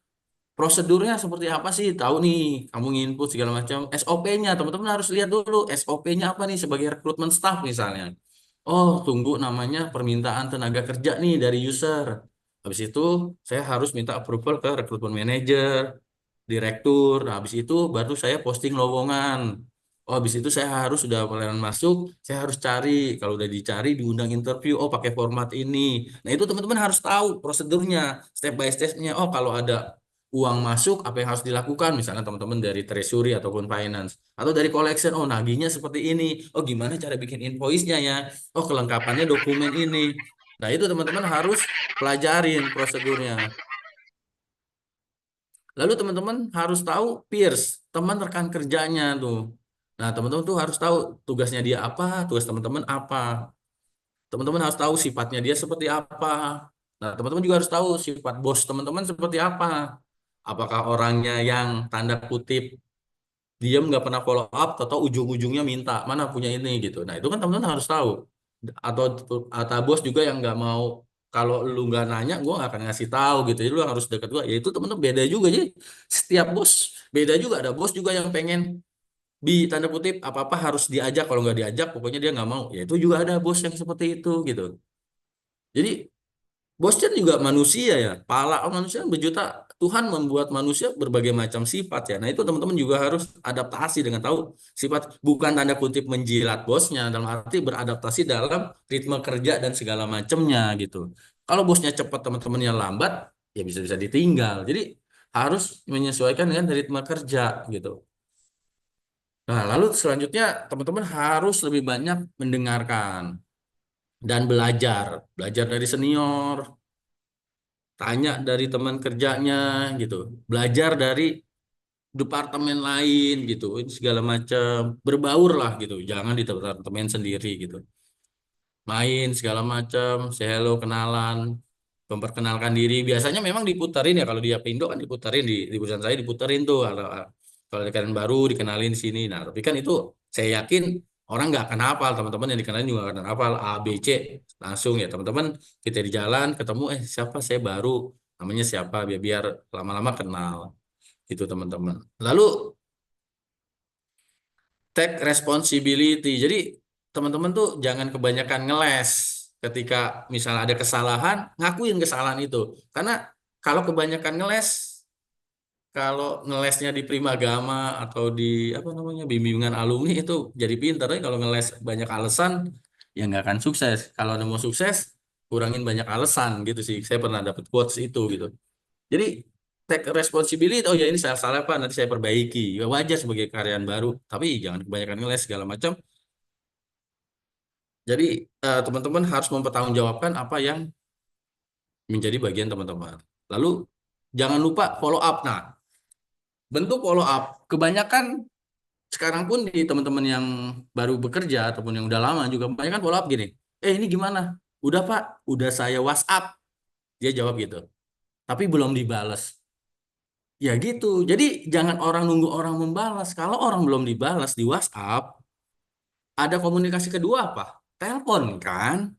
Prosedurnya seperti apa sih? Tahu nih, kamu nginput segala macam. SOP-nya, teman-teman harus lihat dulu. SOP-nya apa nih sebagai rekrutmen staff misalnya. Oh, tunggu namanya permintaan tenaga kerja nih dari user. Habis itu, saya harus minta approval ke rekrutmen manager, direktur. Nah, habis itu baru saya posting lowongan. Oh, habis itu saya harus sudah pelayanan masuk, saya harus cari. Kalau udah dicari, diundang interview. Oh, pakai format ini. Nah, itu teman-teman harus tahu prosedurnya, step by step-nya. Oh, kalau ada uang masuk, apa yang harus dilakukan? Misalnya teman-teman dari treasury ataupun finance. Atau dari collection, oh nagihnya seperti ini. Oh, gimana cara bikin invoice-nya ya? Oh, kelengkapannya dokumen ini. Nah, itu teman-teman harus pelajarin prosedurnya. Lalu teman-teman harus tahu peers, teman rekan kerjanya tuh. Nah, teman-teman tuh harus tahu tugasnya dia apa, tugas teman-teman apa. Teman-teman harus tahu sifatnya dia seperti apa. Nah, teman-teman juga harus tahu sifat bos teman-teman seperti apa. Apakah orangnya yang tanda kutip diam nggak pernah follow up, atau ujung-ujungnya minta mana punya ini gitu. Nah, itu kan teman-teman harus tahu. Atau bos juga yang nggak mau, kalau lu nggak nanya gue nggak akan ngasih tahu gitu. Jadi lu harus dekat gua. Ya itu teman-teman beda juga. Jadi setiap bos beda juga. Ada bos juga yang pengen tanda kutip apa-apa harus diajak, kalau nggak diajak pokoknya dia nggak mau. Ya itu juga ada bos yang seperti itu gitu. Jadi bos kan juga manusia ya, pala manusia kan berjuta. Tuhan membuat manusia berbagai macam sifat ya. Nah itu teman-teman juga harus adaptasi dengan tahu sifat, bukan tanda kutip menjilat bosnya, dalam arti beradaptasi dalam ritme kerja dan segala macamnya gitu. Kalau bosnya cepat, teman-temannya lambat, ya bisa-bisa ditinggal. Jadi harus menyesuaikan dengan ritme kerja gitu. Nah, lalu selanjutnya teman-teman harus lebih banyak mendengarkan dan belajar. Belajar dari senior, tanya dari teman kerjanya gitu. Belajar dari departemen lain gitu. Ini segala macam. Berbaur lah gitu. Jangan di departemen sendiri gitu. Main segala macam, say hello, kenalan, memperkenalkan diri. Biasanya memang diputerin ya, kalau dia Pindo kan diputerin, di perusahaan saya diputerin tuh. Kalau ada kalian baru dikenalin sini. Nah, tapi kan itu saya yakin orang nggak akan hafal, teman-teman yang dikenalin juga nggak akan hafal A B C langsung ya teman-teman. Kita di jalan ketemu, siapa, saya baru, namanya siapa, biar lama-lama kenal itu teman-teman. Lalu take responsibility. Jadi teman-teman tuh jangan kebanyakan ngeles. Ketika misalnya ada kesalahan, ngakuin kesalahan itu. Karena kalau kebanyakan ngeles, kalau ngelesnya di Primagama atau di apa namanya bimbingan alumni itu jadi pinter. Tapi kalau ngeles banyak alasan, ya nggak akan sukses. Kalau ada mau sukses, kurangin banyak alasan gitu sih. Saya pernah dapat quotes itu gitu. Jadi take responsibility. Oh ya, ini saya salah Pak, nanti saya perbaiki. Ya, wajar sebagai karyawan baru, tapi jangan kebanyakan ngeles segala macam. Jadi teman-teman harus mempertanggungjawabkan apa yang menjadi bagian teman-teman. Lalu jangan lupa follow up. Nah, bentuk follow up kebanyakan sekarang pun di teman-teman yang baru bekerja ataupun yang udah lama juga kebanyakan follow up gini. Ini gimana? Udah Pak, udah saya WhatsApp. Dia jawab gitu. Tapi belum dibalas. Ya gitu. Jadi jangan orang nunggu orang membalas. Kalau orang belum dibalas di WhatsApp, ada komunikasi kedua apa? Telepon kan?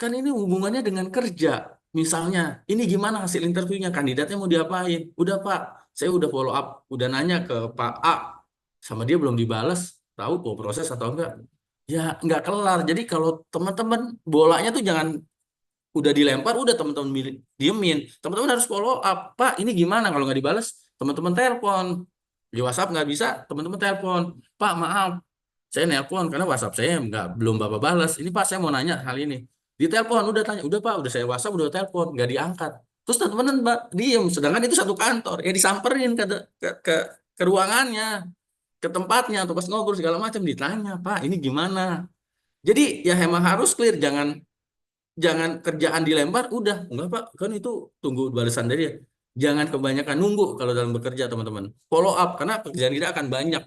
Kan ini hubungannya dengan kerja. Misalnya, ini gimana hasil interviewnya? Kandidatnya mau diapain? Udah Pak, saya udah follow up, udah nanya ke Pak A, sama dia belum dibalas. Tahu mau proses atau enggak? Ya enggak kelar. Jadi kalau teman-teman bolanya tuh jangan udah dilempar, udah teman-teman diemin. Teman-teman harus follow up. Pak, ini gimana kalau nggak dibalas? Teman-teman telepon. Di WhatsApp nggak bisa, teman-teman telepon. Pak, maaf, saya nelpon karena WhatsApp saya nggak belum Bapak balas. Ini Pak, saya mau nanya hal ini. Di telepon, udah tanya, udah Pak, udah saya WhatsApp, udah telepon, nggak diangkat. Terus teman-teman Mbak diem, sedangkan itu satu kantor. Ya disamperin ke ruangannya, ke tempatnya, atau pas ngobrol segala macam ditanya, Pak, ini gimana? Jadi ya emang harus clear, jangan kerjaan dilempar, udah enggak Pak, kan itu tunggu balasan dari dia. Jangan kebanyakan nunggu kalau dalam bekerja teman-teman. Follow up karena pekerjaan kita akan banyak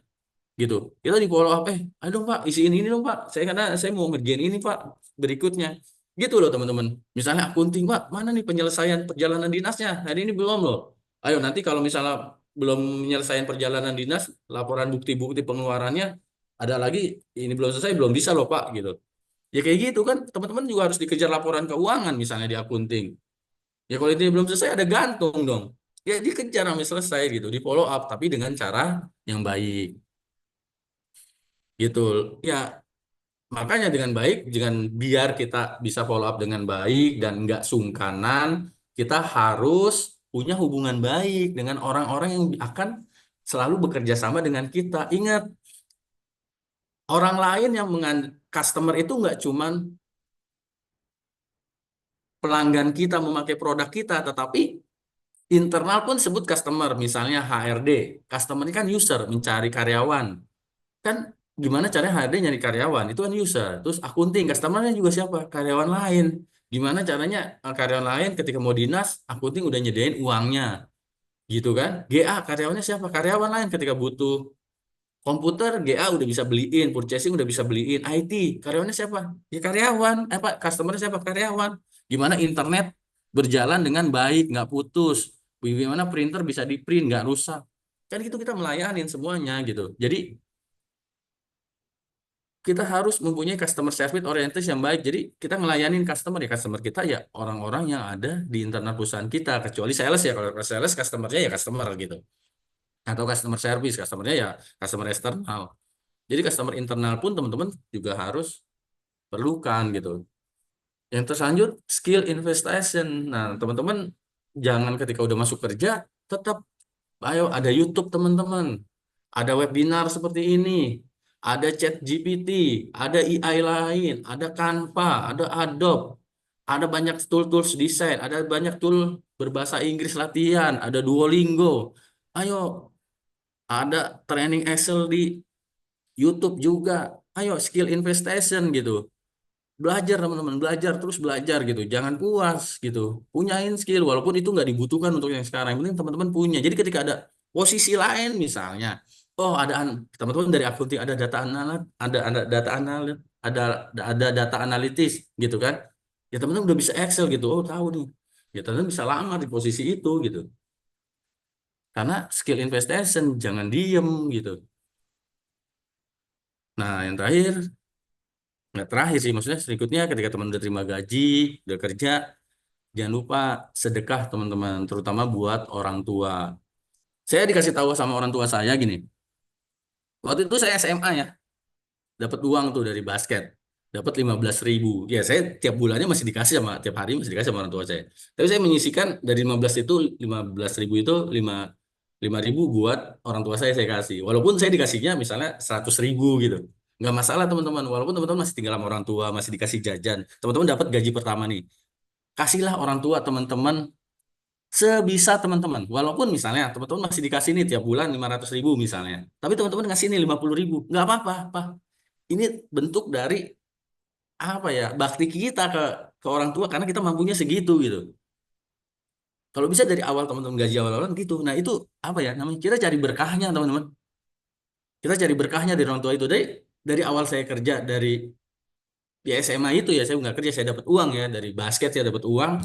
gitu. Kita di follow up, ayo dong Pak, isiin ini dong Pak. Karena saya mau ngerjain ini Pak berikutnya. Gitu loh teman-teman. Misalnya akunting Pak, mana nih penyelesaian perjalanan dinasnya? Hari ini belum loh. Ayo nanti kalau misalnya belum menyelesaikan perjalanan dinas, laporan bukti-bukti pengeluarannya ada lagi, ini belum selesai, belum bisa loh Pak gitu. Ya kayak gitu kan, teman-teman juga harus dikejar laporan keuangan misalnya di akunting. Ya kalau itu belum selesai ada gantung dong. Ya dikejar sampai selesai gitu, di follow up tapi dengan cara yang baik. Gitu. Ya, makanya dengan baik, dengan biar kita bisa follow up dengan baik dan nggak sungkanan, kita harus punya hubungan baik dengan orang-orang yang akan selalu bekerja sama dengan kita. Ingat, orang lain yang customer itu nggak cuman pelanggan kita memakai produk kita, tetapi internal pun sebut customer. Misalnya HRD, customer ini kan user, mencari karyawan. Kan gimana caranya HRD nyari karyawan? Itu kan user. Terus akunting, customernya juga siapa? Karyawan lain. Gimana caranya karyawan lain ketika mau dinas, akunting udah nyediain uangnya. Gitu kan? GA, karyawannya siapa? Karyawan lain ketika butuh komputer, GA udah bisa beliin, purchasing udah bisa beliin, IT, karyawannya siapa? Ya karyawan, apa customernya siapa? Karyawan. Gimana internet berjalan dengan baik, nggak putus? Bagaimana printer bisa di print, nggak rusak? Kan itu kita melayanin semuanya gitu. Jadi kita harus mempunyai customer service orientation yang baik. Jadi kita ngelayanin customer ya, customer kita ya orang-orang yang ada di internal perusahaan kita. Kecuali sales ya, kalau sales customernya ya customer gitu. Atau customer service, customernya ya customer eksternal. Jadi customer internal pun teman-teman juga harus perlukan gitu. Yang terselanjut skill investation. Nah, teman-teman jangan ketika udah masuk kerja tetap ayo ada YouTube teman-teman. Ada webinar seperti ini. Ada chat GPT, ada AI lain, ada Canva, ada Adobe, ada banyak tool-tools desain, ada banyak tool berbahasa Inggris latihan, ada Duolingo. Ayo, ada training Excel di YouTube juga. Ayo skill investation gitu. Belajar teman-teman, belajar terus belajar gitu. Jangan puas gitu. Punyain skill walaupun itu nggak dibutuhkan untuk yang sekarang. Yang penting teman-teman punya. Jadi ketika ada posisi lain misalnya, oh ada teman-teman dari akunting ada data analis, ada data analis, ada data analitis gitu kan. Ya teman-teman udah bisa Excel gitu. Oh tahu nih. Ya teman-teman bisa lamar di posisi itu gitu. Karena skill investation jangan diem gitu. Nah, yang terakhir, nggak terakhir sih, maksudnya berikutnya ketika teman udah terima gaji, udah kerja, jangan lupa sedekah teman-teman, terutama buat orang tua. Saya dikasih tahu sama orang tua saya gini, waktu itu saya SMA ya, dapat uang tuh dari basket, dapat 15.000. Ya saya tiap bulannya masih dikasih sama, tiap hari masih dikasih sama orang tua saya. Tapi saya menyisihkan dari 15.000 itu 5.000 buat orang tua saya kasih. Walaupun saya dikasihnya misalnya 100.000 gitu. Nggak masalah teman-teman, walaupun teman-teman masih tinggal sama orang tua, masih dikasih jajan. Teman-teman dapat gaji pertama nih. Kasihlah orang tua teman-teman sebisa teman-teman. Walaupun misalnya teman-teman masih dikasih nih tiap bulan 500.000 misalnya. Tapi teman-teman ngasih nih 50.000. Nggak apa-apa. Pak. Ini bentuk dari apa ya, bakti kita ke orang tua karena kita mampunya segitu gitu. Kalau bisa dari awal teman-teman gaji awal-awal gitu. Nah itu apa ya namanya? Kita cari berkahnya teman-teman. Kita cari berkahnya dari orang tua itu. Dari awal saya kerja dari ya SMA itu ya saya nggak kerja saya dapat uang ya dari basket saya dapat uang.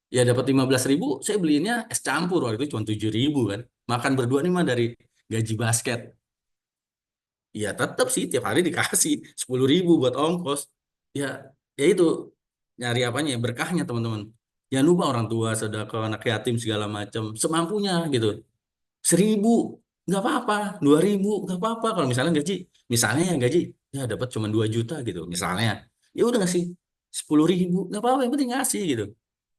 Ya dapat 15.000, saya belinya es campur waktu itu cuma 7.000 kan. Makan berdua nih mah dari gaji basket. Ya tetap sih tiap hari dikasih 10.000 buat ongkos. Ya, ya itu nyari apanya ya berkahnya teman-teman. Jangan lupa orang tua, sedekah, anak yatim segala macam semampunya gitu. 1.000 nggak apa-apa, 2.000 nggak apa-apa. Kalau misalnya gaji, misalnya ya gaji ya dapat cuma 2 juta gitu, misalnya ya udah ngasih 10.000 nggak apa-apa, yang penting ngasih gitu.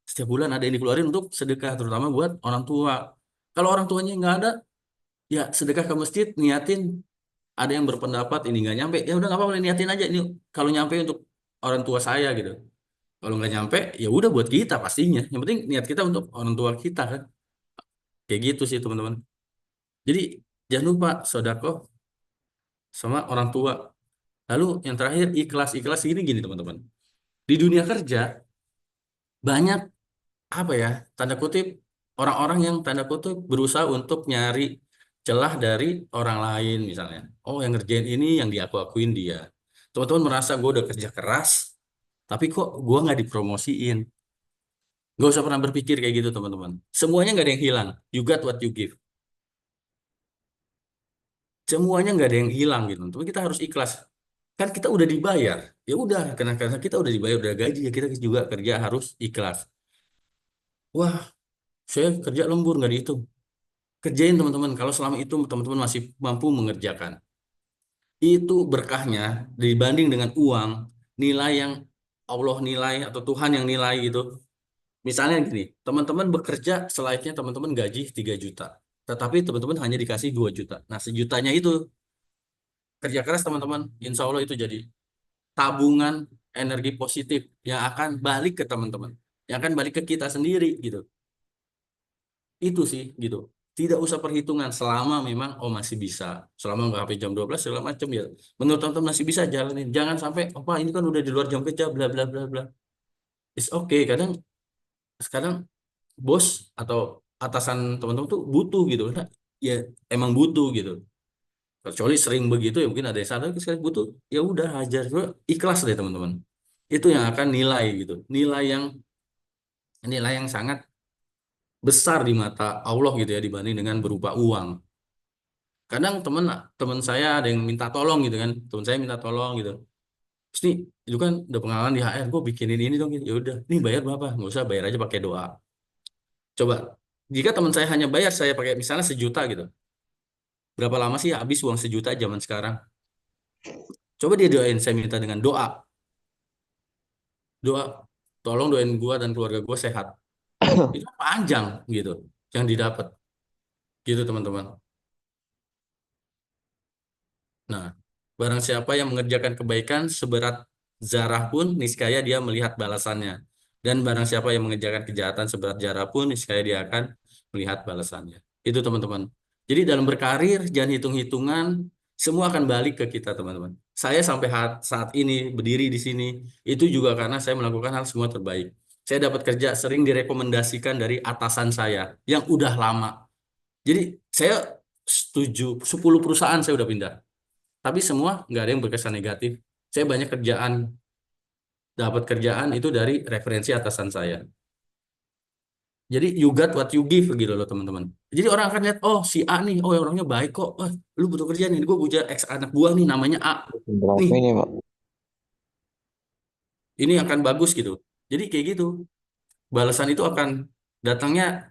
Setiap bulan ada yang dikeluarin untuk sedekah, terutama buat orang tua. Kalau orang tuanya nggak ada, ya sedekah ke masjid, niatin. Ada yang berpendapat ini nggak nyampe, ya udah nggak apa-apa, niatin aja ini. Kalau nyampe untuk orang tua saya gitu. Kalau nggak nyampe, ya udah buat kita pastinya. Yang penting niat kita untuk orang tua kita kan. Kayak gitu sih teman-teman. Jadi jangan lupa sedekah sama orang tua. Lalu yang terakhir ikhlas. Ikhlas ini gini teman-teman. Di dunia kerja banyak apa ya tanda kutip orang-orang yang tanda kutip berusaha untuk nyari celah dari orang lain misalnya. Oh yang ngerjain ini yang diaku-akuin dia. Teman-teman merasa gue udah kerja keras, tapi kok gue nggak dipromosiin. Gak usah pernah berpikir kayak gitu teman-teman. Semuanya nggak ada yang hilang. You got what you give. Semuanya nggak ada yang hilang gitu. Tapi kita harus ikhlas. Kan kita udah dibayar. Ya udah, karena kita udah dibayar, udah gaji, ya kita juga kerja harus ikhlas. Wah, saya kerja lembur nggak dihitung. Kerjain teman-teman. Kalau selama itu teman-teman masih mampu mengerjakan. Itu berkahnya dibanding dengan uang, nilai yang Allah nilai atau Tuhan yang nilai gitu. Misalnya gini, teman-teman bekerja selayaknya teman-teman gaji 3 juta. tetapi teman-teman hanya dikasih 2 juta. Nah, sejutanya itu kerja keras teman-teman, insya Allah itu jadi tabungan energi positif yang akan balik ke teman-teman, yang akan balik ke kita sendiri gitu. Itu sih gitu. Tidak usah perhitungan selama memang masih bisa. Selama nggak sampai jam 12 segala macam ya. Menurut teman-teman masih bisa jalanin. Jangan sampai apa ini kan udah di luar jam kerja bla bla bla bla. It's okay. Kadang sekarang bos atau atasan teman-teman tuh butuh gitu. Nah, ya emang butuh gitu. Kecuali sering begitu ya mungkin ada yang sadar sekali butuh. Ya udah hajar. Ikhlas deh teman-teman. Itu yang akan nilai gitu. Nilai yang sangat besar di mata Allah gitu ya dibanding dengan berupa uang. Kadang temen teman saya ada yang minta tolong gitu kan, teman saya minta tolong gitu. Terus nih itu kan udah pengalaman di HR, gue bikinin ini dong gitu. Ya udah, nih bayar berapa? Nggak usah, bayar aja pakai doa. Coba jika teman saya hanya bayar saya pakai misalnya 1 juta gitu, berapa lama sih habis uang 1 juta zaman sekarang? Coba dia doain, saya minta dengan doa, doa, tolong doain gua dan keluarga gua sehat. Itu panjang gitu, yang didapat gitu teman-teman. Nah, barang siapa yang mengerjakan kebaikan seberat zarah pun, niscaya dia melihat balasannya. Dan barang siapa yang mengerjakan kejahatan seberat zarah pun, niscaya dia akan melihat balasannya. Itu teman-teman. Jadi dalam berkarir, jangan hitung-hitungan, semua akan balik ke kita teman-teman. Saya sampai saat ini berdiri di sini, itu juga karena saya melakukan hal semua terbaik. Saya dapat kerja sering direkomendasikan dari atasan saya yang udah lama. Jadi saya setuju, 10 perusahaan saya udah pindah. Tapi semua nggak ada yang berkesan negatif. Saya banyak dapat kerjaan itu dari referensi atasan saya. Jadi you got what you give gitu loh teman-teman. Jadi orang akan lihat, oh si A nih, oh orangnya baik kok. Wah, lu butuh kerja nih, gue punya ex anak buah nih namanya A. Berapa Nih, ini, Pak? ini akan bagus gitu. Jadi kayak gitu. Balasan itu akan datangnya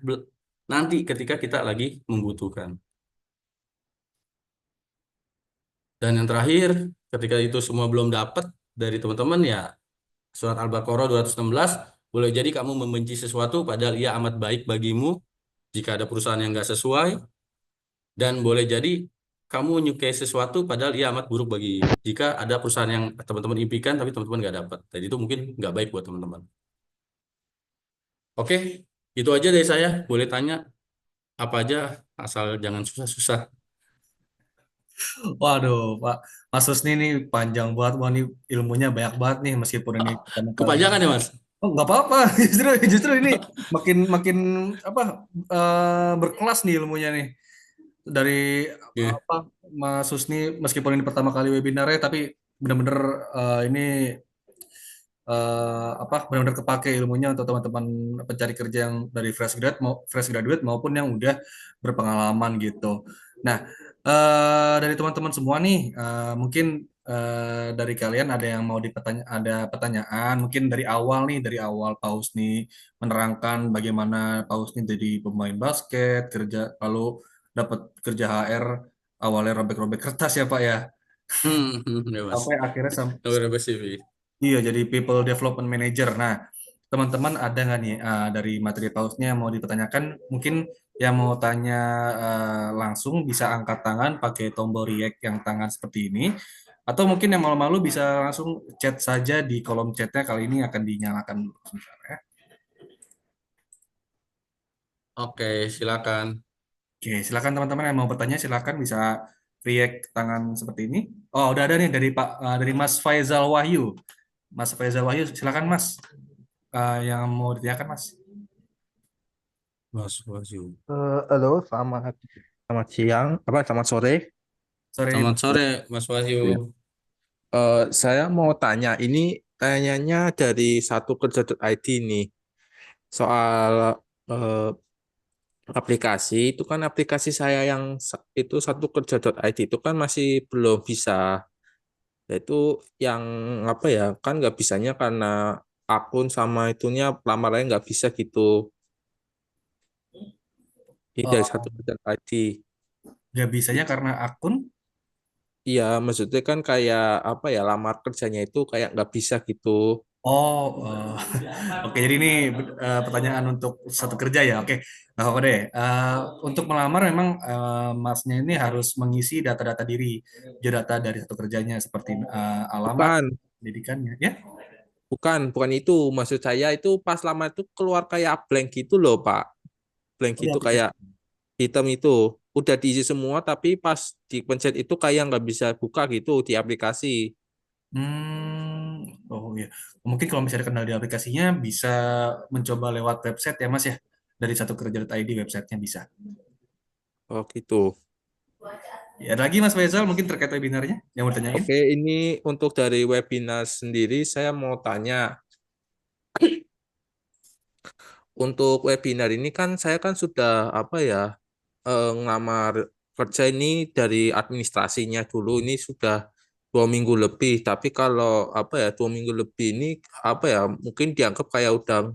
nanti ketika kita lagi membutuhkan. Dan yang terakhir, ketika itu semua belum dapat dari teman-teman ya Surat Al-Baqarah 216, boleh jadi kamu membenci sesuatu padahal ia amat baik bagimu jika ada perusahaan yang nggak sesuai, dan boleh jadi kamu menyukai sesuatu padahal ia amat buruk bagi jika ada perusahaan yang teman-teman impikan tapi teman-teman nggak dapat. Jadi itu mungkin nggak baik buat teman-teman. Oke, itu aja dari saya. Boleh tanya apa aja, asal jangan susah-susah. Waduh, Pak. Mas Husni ini panjang banget. Wah, ini ilmunya banyak banget nih meskipun ini pertama kali. Kepanjangan ya, Mas? Oh, nggak apa-apa. Justru ini makin makin apa berkelas nih ilmunya nih. Dari Oke. apa Mas Husni meskipun ini pertama kali webinarnya tapi benar-benar ini apa benar-benar kepake ilmunya untuk teman-teman pencari kerja yang dari fresh graduate maupun yang udah berpengalaman gitu. Nah, dari teman-teman semua nih mungkin dari kalian ada yang mau ada pertanyaan mungkin dari awal Pak Husni menerangkan bagaimana Pak Husni jadi pemain basket kerja lalu dapat kerja HR awalnya robek-robek kertas ya Pak ya Ya, Mas. sampai akhirnya Nomor berapa CV? iya, jadi People Development Manager. Nah, teman-teman ada nggak nih dari materi pausnya yang mau dipertanyakan? Mungkin yang mau tanya langsung bisa angkat tangan pakai tombol react yang tangan seperti ini. Atau mungkin yang malu-malu bisa langsung chat saja di kolom chatnya kali ini akan dinyalakan sebentar ya. Oke, silakan. Oke, silakan teman-teman yang mau bertanya silakan bisa react tangan seperti ini. Oh, udah ada nih dari dari Mas Faizal Wahyu. Mas Faizal Wahyu, silakan Mas. Yang mau ditanyakan Mas. Mas Wahyu. Halo, selamat siang, selamat sore. Sorry, Selamat Mas. sore, Mas Wahyu. Ya. Saya mau tanya, ini tanyanya dari satu kerja.id nih, soal eh, aplikasi, itu kan aplikasi saya yang itu satu kerja.id itu kan masih belum bisa, yaitu yang apa ya, kan nggak bisanya karena akun sama itunya lamarannya nggak bisa gitu, ini dari Oh, satu kerja.id. nggak bisanya karena akun. Iya, maksudnya kan kayak apa ya, lamar kerjanya itu kayak nggak bisa gitu. Oh, oke. Jadi ini pertanyaan untuk satu kerja ya. Oke, nggak apa-apa deh. Untuk melamar memang masnya ini harus mengisi data-data diri, data dari satu kerjanya seperti alamat, Bukan, pendidikannya, ya. bukan itu. Maksud saya itu pas lama itu keluar kayak blank gitu loh, Pak. Blank Oh, di gitu aplikasi. kayak hitam itu. Udah diisi semua, tapi pas dipencet itu kayak nggak bisa buka gitu di aplikasi. Oh ya. Mungkin kalau misalnya kenal di aplikasinya bisa mencoba lewat website ya Mas ya. Dari satu kerja.id websitenya bisa. Oh gitu. Ya, ada lagi Mas Faisal mungkin terkait webinarnya yang mau ditanyain? Oke, ini untuk dari webinar sendiri saya mau tanya, untuk webinar ini kan saya kan sudah apa ya, ngelamar kerja ini dari administrasinya dulu ini sudah 2 minggu lebih. Tapi kalau apa ya 2 minggu lebih ini apa ya mungkin dianggap kayak udah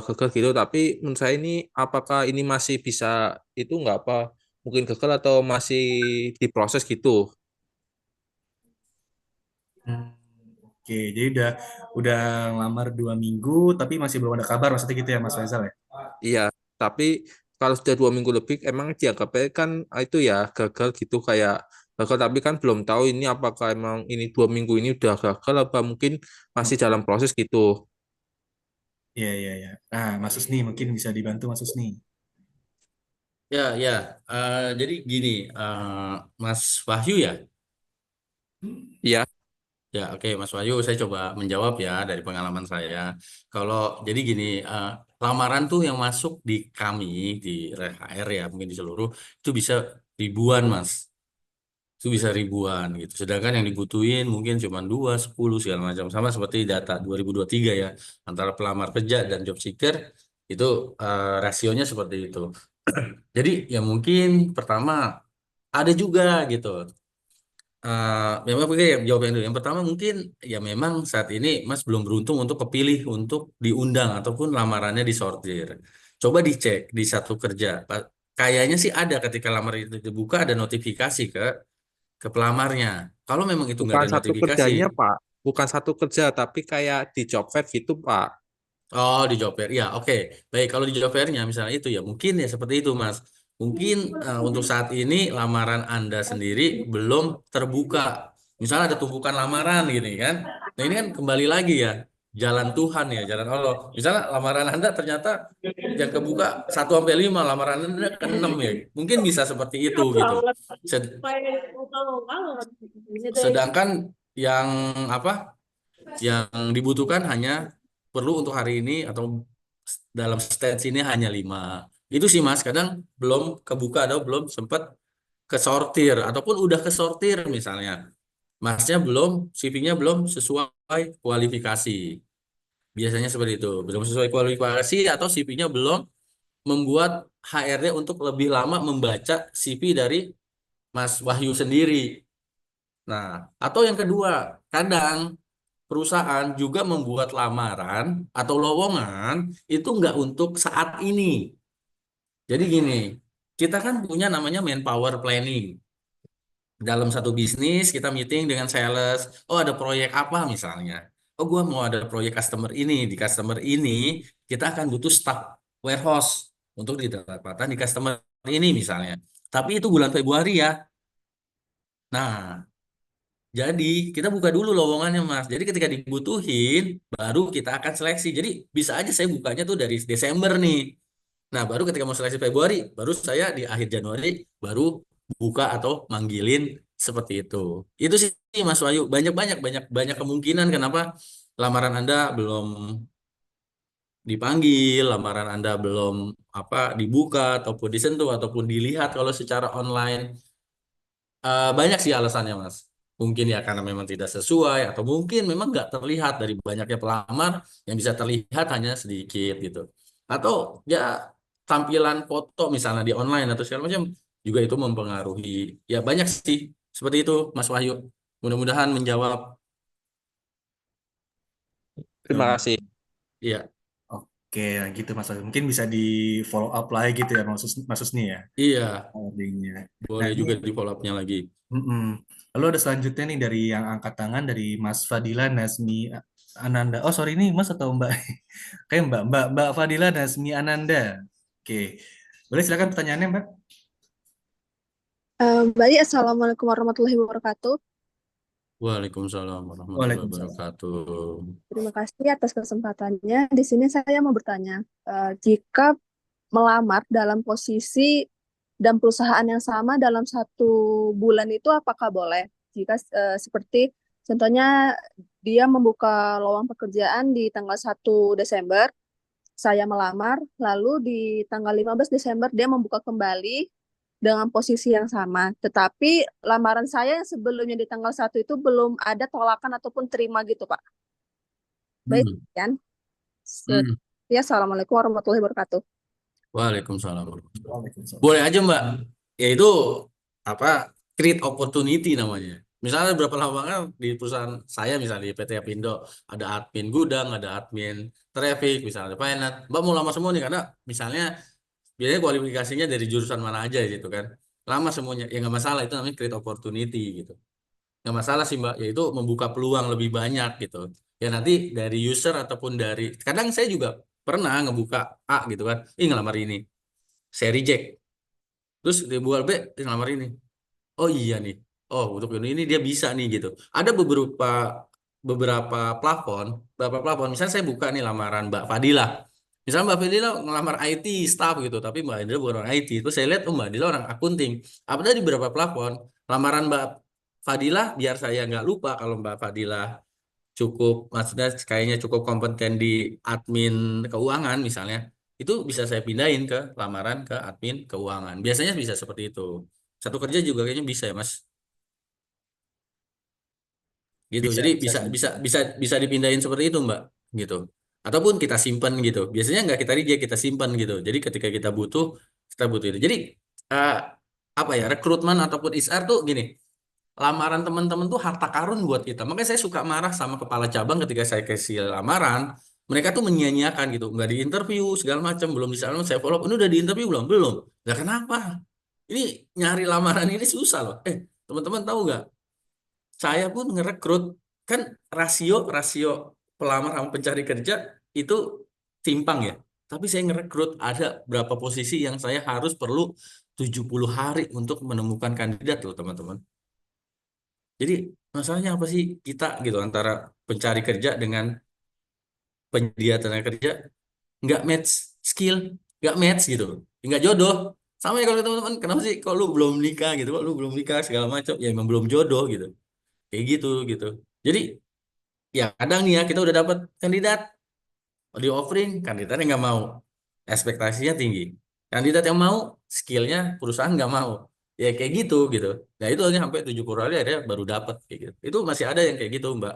gagal gitu. Tapi menurut saya ini apakah ini masih bisa itu nggak apa mungkin gagal atau masih diproses gitu? Hmm, oke, jadi udah ngelamar 2 minggu tapi masih belum ada kabar maksudnya gitu ya Mas Faisal ya? Iya, tapi kalau sudah 2 minggu lebih, emang dianggapnya kan itu ya gagal gitu kayak gagal. Tapi kan belum tahu ini apakah emang ini 2 minggu ini udah gagal apa mungkin masih dalam proses gitu. Iya iya iya. Nah Mas Husni mungkin bisa dibantu Mas Husni. Ya, ya. Jadi gini, Mas Wahyu ya. Iya, Ya, oke, Mas Wahyu, saya coba menjawab ya dari pengalaman saya. Kalau jadi gini, lamaran tuh yang masuk di kami di HR ya, mungkin di seluruh itu bisa ribuan, Mas. Itu bisa ribuan gitu. Sedangkan yang dibutuhin mungkin cuma 2, 10 segala macam. Sama seperti data 2023 ya, antara pelamar kerja dan job seeker itu rasionya seperti itu. Jadi ya mungkin pertama ada juga gitu. Memang oke, jawab yang dulu. Yang pertama mungkin ya memang saat ini Mas belum beruntung untuk kepilih untuk diundang ataupun lamarannya disortir. Coba dicek di satu kerja. Kayaknya sih ada ketika lamar itu dibuka ada notifikasi ke pelamarnya. Kalau memang itu nggak bukan ada satu notifikasi, kerjanya Pak, bukan satu kerja tapi kayak di job fair gitu Pak. oh di job fair, ya oke. Baik, kalau di job fairnya misalnya itu ya mungkin ya seperti itu Mas. Mungkin untuk saat ini lamaran Anda sendiri belum terbuka. Misalnya ada tumpukan lamaran gini kan. Nah ini kan kembali lagi ya jalan Tuhan ya, jalan Allah. Misalnya lamaran Anda ternyata yang kebuka 1 sampai 5, lamaran Anda ke 6 ya. Mungkin bisa seperti itu gitu. Sed- Sedangkan yang apa? Yang dibutuhkan hanya perlu untuk hari ini atau dalam stage ini hanya 5. Itu sih Mas, kadang belum kebuka atau belum sempat kesortir ataupun udah kesortir misalnya. Masnya belum, CV-nya belum sesuai kualifikasi. Biasanya seperti itu. Belum sesuai kualifikasi atau CV-nya belum membuat HRD untuk lebih lama membaca CV dari Mas Wahyu sendiri. Nah, atau yang kedua, kadang perusahaan juga membuat lamaran atau lowongan itu nggak untuk saat ini. Jadi gini, kita kan punya namanya manpower planning. Dalam satu bisnis, kita meeting dengan sales. Oh, ada proyek apa misalnya? Oh, gua mau ada proyek customer ini. Di customer ini, kita akan butuh staff warehouse untuk ditempatkan di customer ini misalnya. Tapi itu bulan Februari ya. Nah, jadi kita buka dulu lowongannya Mas. Jadi ketika dibutuhin baru kita akan seleksi. Jadi bisa aja saya bukanya tuh dari Desember nih. Nah baru ketika mau seleksi Februari, baru saya di akhir Januari baru buka atau manggilin seperti itu. Itu sih Mas Wahyu. Banyak kemungkinan kenapa lamaran Anda belum dipanggil, lamaran Anda belum apa dibuka ataupun disentuh ataupun dilihat kalau secara online. Banyak sih alasannya, Mas. Mungkin ya karena memang tidak sesuai atau mungkin memang nggak terlihat dari banyaknya pelamar yang bisa terlihat hanya sedikit gitu. Atau ya tampilan foto misalnya di online atau segala macam juga itu mempengaruhi. Ya banyak sih seperti itu, Mas Wahyu. Mudah-mudahan menjawab. Terima kasih. Iya, Oke, ya gitu Mas Husni. Mungkin bisa di follow up lagi gitu ya Mas Husni ya. iya, Holdingnya. Nah boleh ini juga di follow up-nya lagi. mm-mm. Lalu ada selanjutnya nih dari yang angkat tangan dari Mas Fadila Nazmi Ananda. Oh, sorry, ini Mas atau Mbak? Kayak Mbak Fadila Nazmi Ananda. Oke. Boleh silakan pertanyaannya, Mbak. Baik, Assalamualaikum warahmatullahi wabarakatuh. Waalaikumsalam warahmatullahi Waalaikumsalam. wabarakatuh. Terima kasih atas kesempatannya. Di sini saya mau bertanya, jika melamar dalam posisi dan perusahaan yang sama dalam 1 bulan itu apakah boleh? Jika seperti contohnya dia membuka lowongan pekerjaan di tanggal 1 Desember, saya melamar, lalu di tanggal 15 Desember dia membuka kembali dengan posisi yang sama. Tetapi lamaran saya yang sebelumnya di tanggal 1 itu belum ada tolakan ataupun terima gitu, Pak. Baik, Hmm. kan? Hmm. Ya, Assalamualaikum warahmatullahi wabarakatuh. Waalaikumsalam warahmatullahi wabarakatuh. Waalaikumsalam. Boleh aja Mbak, yaitu apa create opportunity namanya. Misalnya beberapa lowongan di perusahaan saya, misalnya di PT Apindo, ada admin gudang, ada admin traffic, misalnya ada finance. Mbak mau lama semua nih karena misalnya biasanya kualifikasinya dari jurusan mana aja gitu kan. Lama semuanya, ya nggak masalah, itu namanya create opportunity gitu. Nggak masalah sih Mbak, yaitu membuka peluang lebih banyak gitu. Ya nanti dari user ataupun dari, kadang saya juga pernah ngebuka A gitu kan, ngelamar ini, saya reject. Terus dibuat B, ngelamar ini. Oh iya nih. Oh, untuk ini dia bisa nih gitu. Ada beberapa plafon, Misalnya saya buka nih lamaran Mbak Fadila. Misalnya Mbak Fadila ngelamar IT staff gitu, tapi Mbak Fadila bukan orang IT. Terus saya lihat, oh Mbak Fadila orang akunting. Apa tadi beberapa plafon lamaran Mbak Fadila, biar saya nggak lupa kalau Mbak Fadila maksudnya kayaknya cukup kompeten di admin keuangan misalnya, itu bisa saya pindahin ke lamaran ke admin keuangan. Biasanya bisa seperti itu. Satu kerja juga kayaknya bisa ya Mas, gitu. Bisa, Jadi bisa. bisa bisa bisa bisa dipindahin seperti itu Mbak, gitu. Ataupun kita simpan gitu. Biasanya nggak kita reject, kita simpan gitu. Jadi ketika kita butuh itu. Jadi eh, apa ya, rekrutmen ataupun HR tuh gini. Lamaran teman-teman tuh harta karun buat kita. Makanya saya suka marah sama kepala cabang ketika saya kasih lamaran. Mereka tuh menyia-nyiakan gitu. Nggak di interview, segala macam. Belum di sana, saya follow up. Ini udah di interview belum? Belum. Nggak kenapa? Ini nyari lamaran ini susah loh. Teman-teman tahu nggak? Saya pun ngerekrut. Kan rasio rasio pelamar sama pencari kerja itu timpang ya. Tapi saya ngerekrut ada berapa posisi yang saya harus perlu 70 hari untuk menemukan kandidat loh teman-teman. Jadi masalahnya apa sih kita gitu antara pencari kerja dengan penyedia tenaga kerja, nggak match skill, nggak match gitu, nggak jodoh. Sama ya kalau teman-teman, kenapa sih kalau lu belum nikah gitu, kok lu belum nikah segala macam, ya emang belum jodoh gitu, kayak gitu gitu. Jadi ya kadang nih ya kita udah dapat kandidat, di offering kandidatnya nggak mau, ekspektasinya tinggi. Kandidat yang mau, skillnya perusahaan nggak mau. Ya kayak gitu gitu. Nah itu aja sampai 70 hari akhirnya baru dapat kayak gitu. Itu masih ada yang kayak gitu Mbak.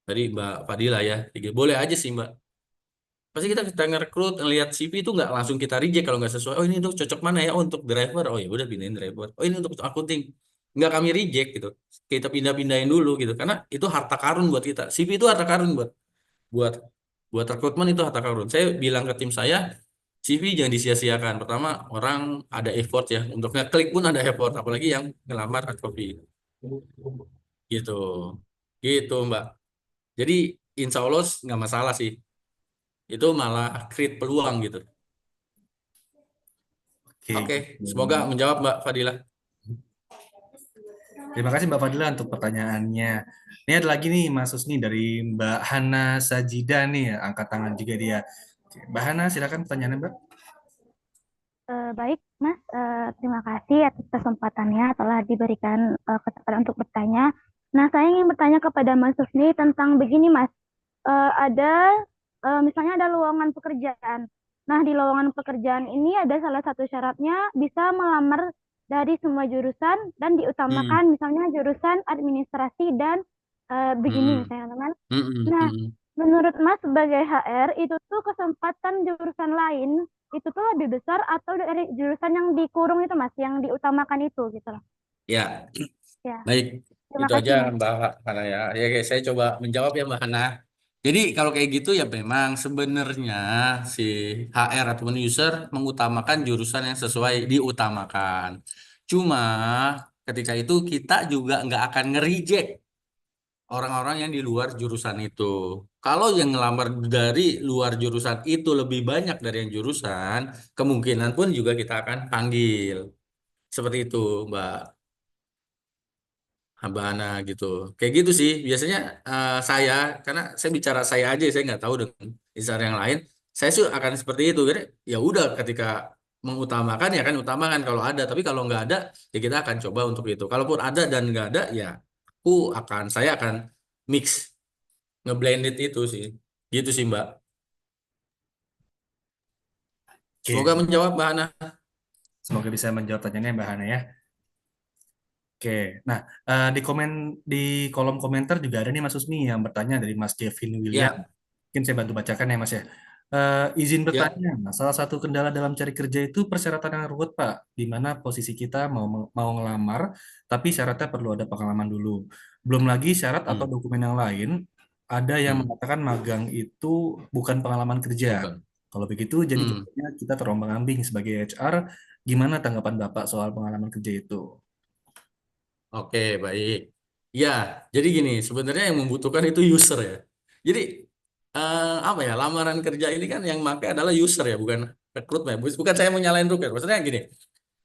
Tadi Mbak Fadila ya. Kayak gitu. Boleh aja sih Mbak. Pasti kita ngerekrut, ngelihat CV itu nggak langsung kita reject kalau nggak sesuai. Oh ini untuk cocok mana ya? Oh, untuk driver. Oh ya udah pindahin driver. Oh ini untuk accounting. Nggak kami reject gitu. Kita pindah-pindahin dulu gitu. Karena itu harta karun buat kita. CV itu harta karun buat buat rekrutmen, itu harta karun. Saya bilang ke tim saya, CV jangan disia-siakan. Pertama, orang ada effort ya. Untuk ngeklik pun ada effort. Apalagi yang ngelamar hard copy. Gitu. Gitu, Mbak. Jadi, insya Allah nggak masalah sih. Itu malah create peluang gitu. Oke, Oke, gitu. semoga menjawab Mbak Fadila. Terima kasih Mbak Fadila untuk pertanyaannya. Ini ada lagi nih Mas Husni dari Mbak Hana Sajida nih, angkat tangan juga dia. Oke, Mbak Hana silakan pertanyaannya Mbak. Baik, Mas. Terima kasih atas kesempatannya telah diberikan kesempatan untuk bertanya. Nah, saya ingin bertanya kepada Mas Husni tentang begini, Mas. Misalnya ada lowongan pekerjaan. Nah, di lowongan pekerjaan ini ada salah satu syaratnya bisa melamar dari semua jurusan dan diutamakan misalnya jurusan administrasi dan begini misalnya, teman. Nah, menurut Mas sebagai HR itu tuh kesempatan jurusan lain itu tuh lebih besar atau dari jurusan yang dikurung itu Mas, yang diutamakan itu gitu loh. Ya, Ya, baik. terima Itu kasih aja Mas. Mbak Hana ya. Ya, oke, saya coba menjawab ya Mbak Hana. Jadi kalau kayak gitu ya memang sebenarnya si HR ataupun user mengutamakan jurusan yang sesuai diutamakan. Cuma ketika itu kita juga nggak akan nge-reject orang-orang yang di luar jurusan itu. Kalau yang ngelamar dari luar jurusan itu lebih banyak dari yang jurusan, kemungkinan pun juga kita akan panggil. Seperti itu, Mbak Habana gitu. Kayak gitu sih. Biasanya saya, karena saya bicara saya aja, saya nggak tahu dengan insan yang lain. Saya sih akan seperti itu. Jadi ya udah ketika mengutamakan ya kan utamakan kalau ada. Tapi kalau nggak ada ya kita akan coba untuk itu. Kalaupun ada dan nggak ada ya saya akan mix ngeblended itu sih. Gitu sih Mbak. Semoga Oke, menjawab Mbak Hana. semoga bisa menjawab pertanyaannya Mbak Hana ya. Oke, nah di kolom komentar juga ada nih Mas Usmi yang bertanya dari Mas Kevin William. Ya, Mungkin saya bantu bacakan ya Mas ya. Izin ya. bertanya, nah, salah satu kendala dalam cari kerja itu persyaratan yang ruwet Pak, di mana posisi kita mau ngelamar, tapi syaratnya perlu ada pengalaman dulu. Belum lagi syarat atau Hmm, dokumen yang lain, ada yang hmm, mengatakan magang itu bukan pengalaman kerja. bukan. Kalau begitu, jadi Hmm. jadinya kita terombang-ambing sebagai HR. Gimana tanggapan Bapak soal pengalaman kerja itu? Oke, baik. Ya, jadi gini, sebenarnya yang membutuhkan itu user ya. Jadi apa ya, lamaran kerja ini kan yang pakai adalah user ya, bukan rekrutmen. Bukan saya mau nyalain recruiter. Maksudnya gini,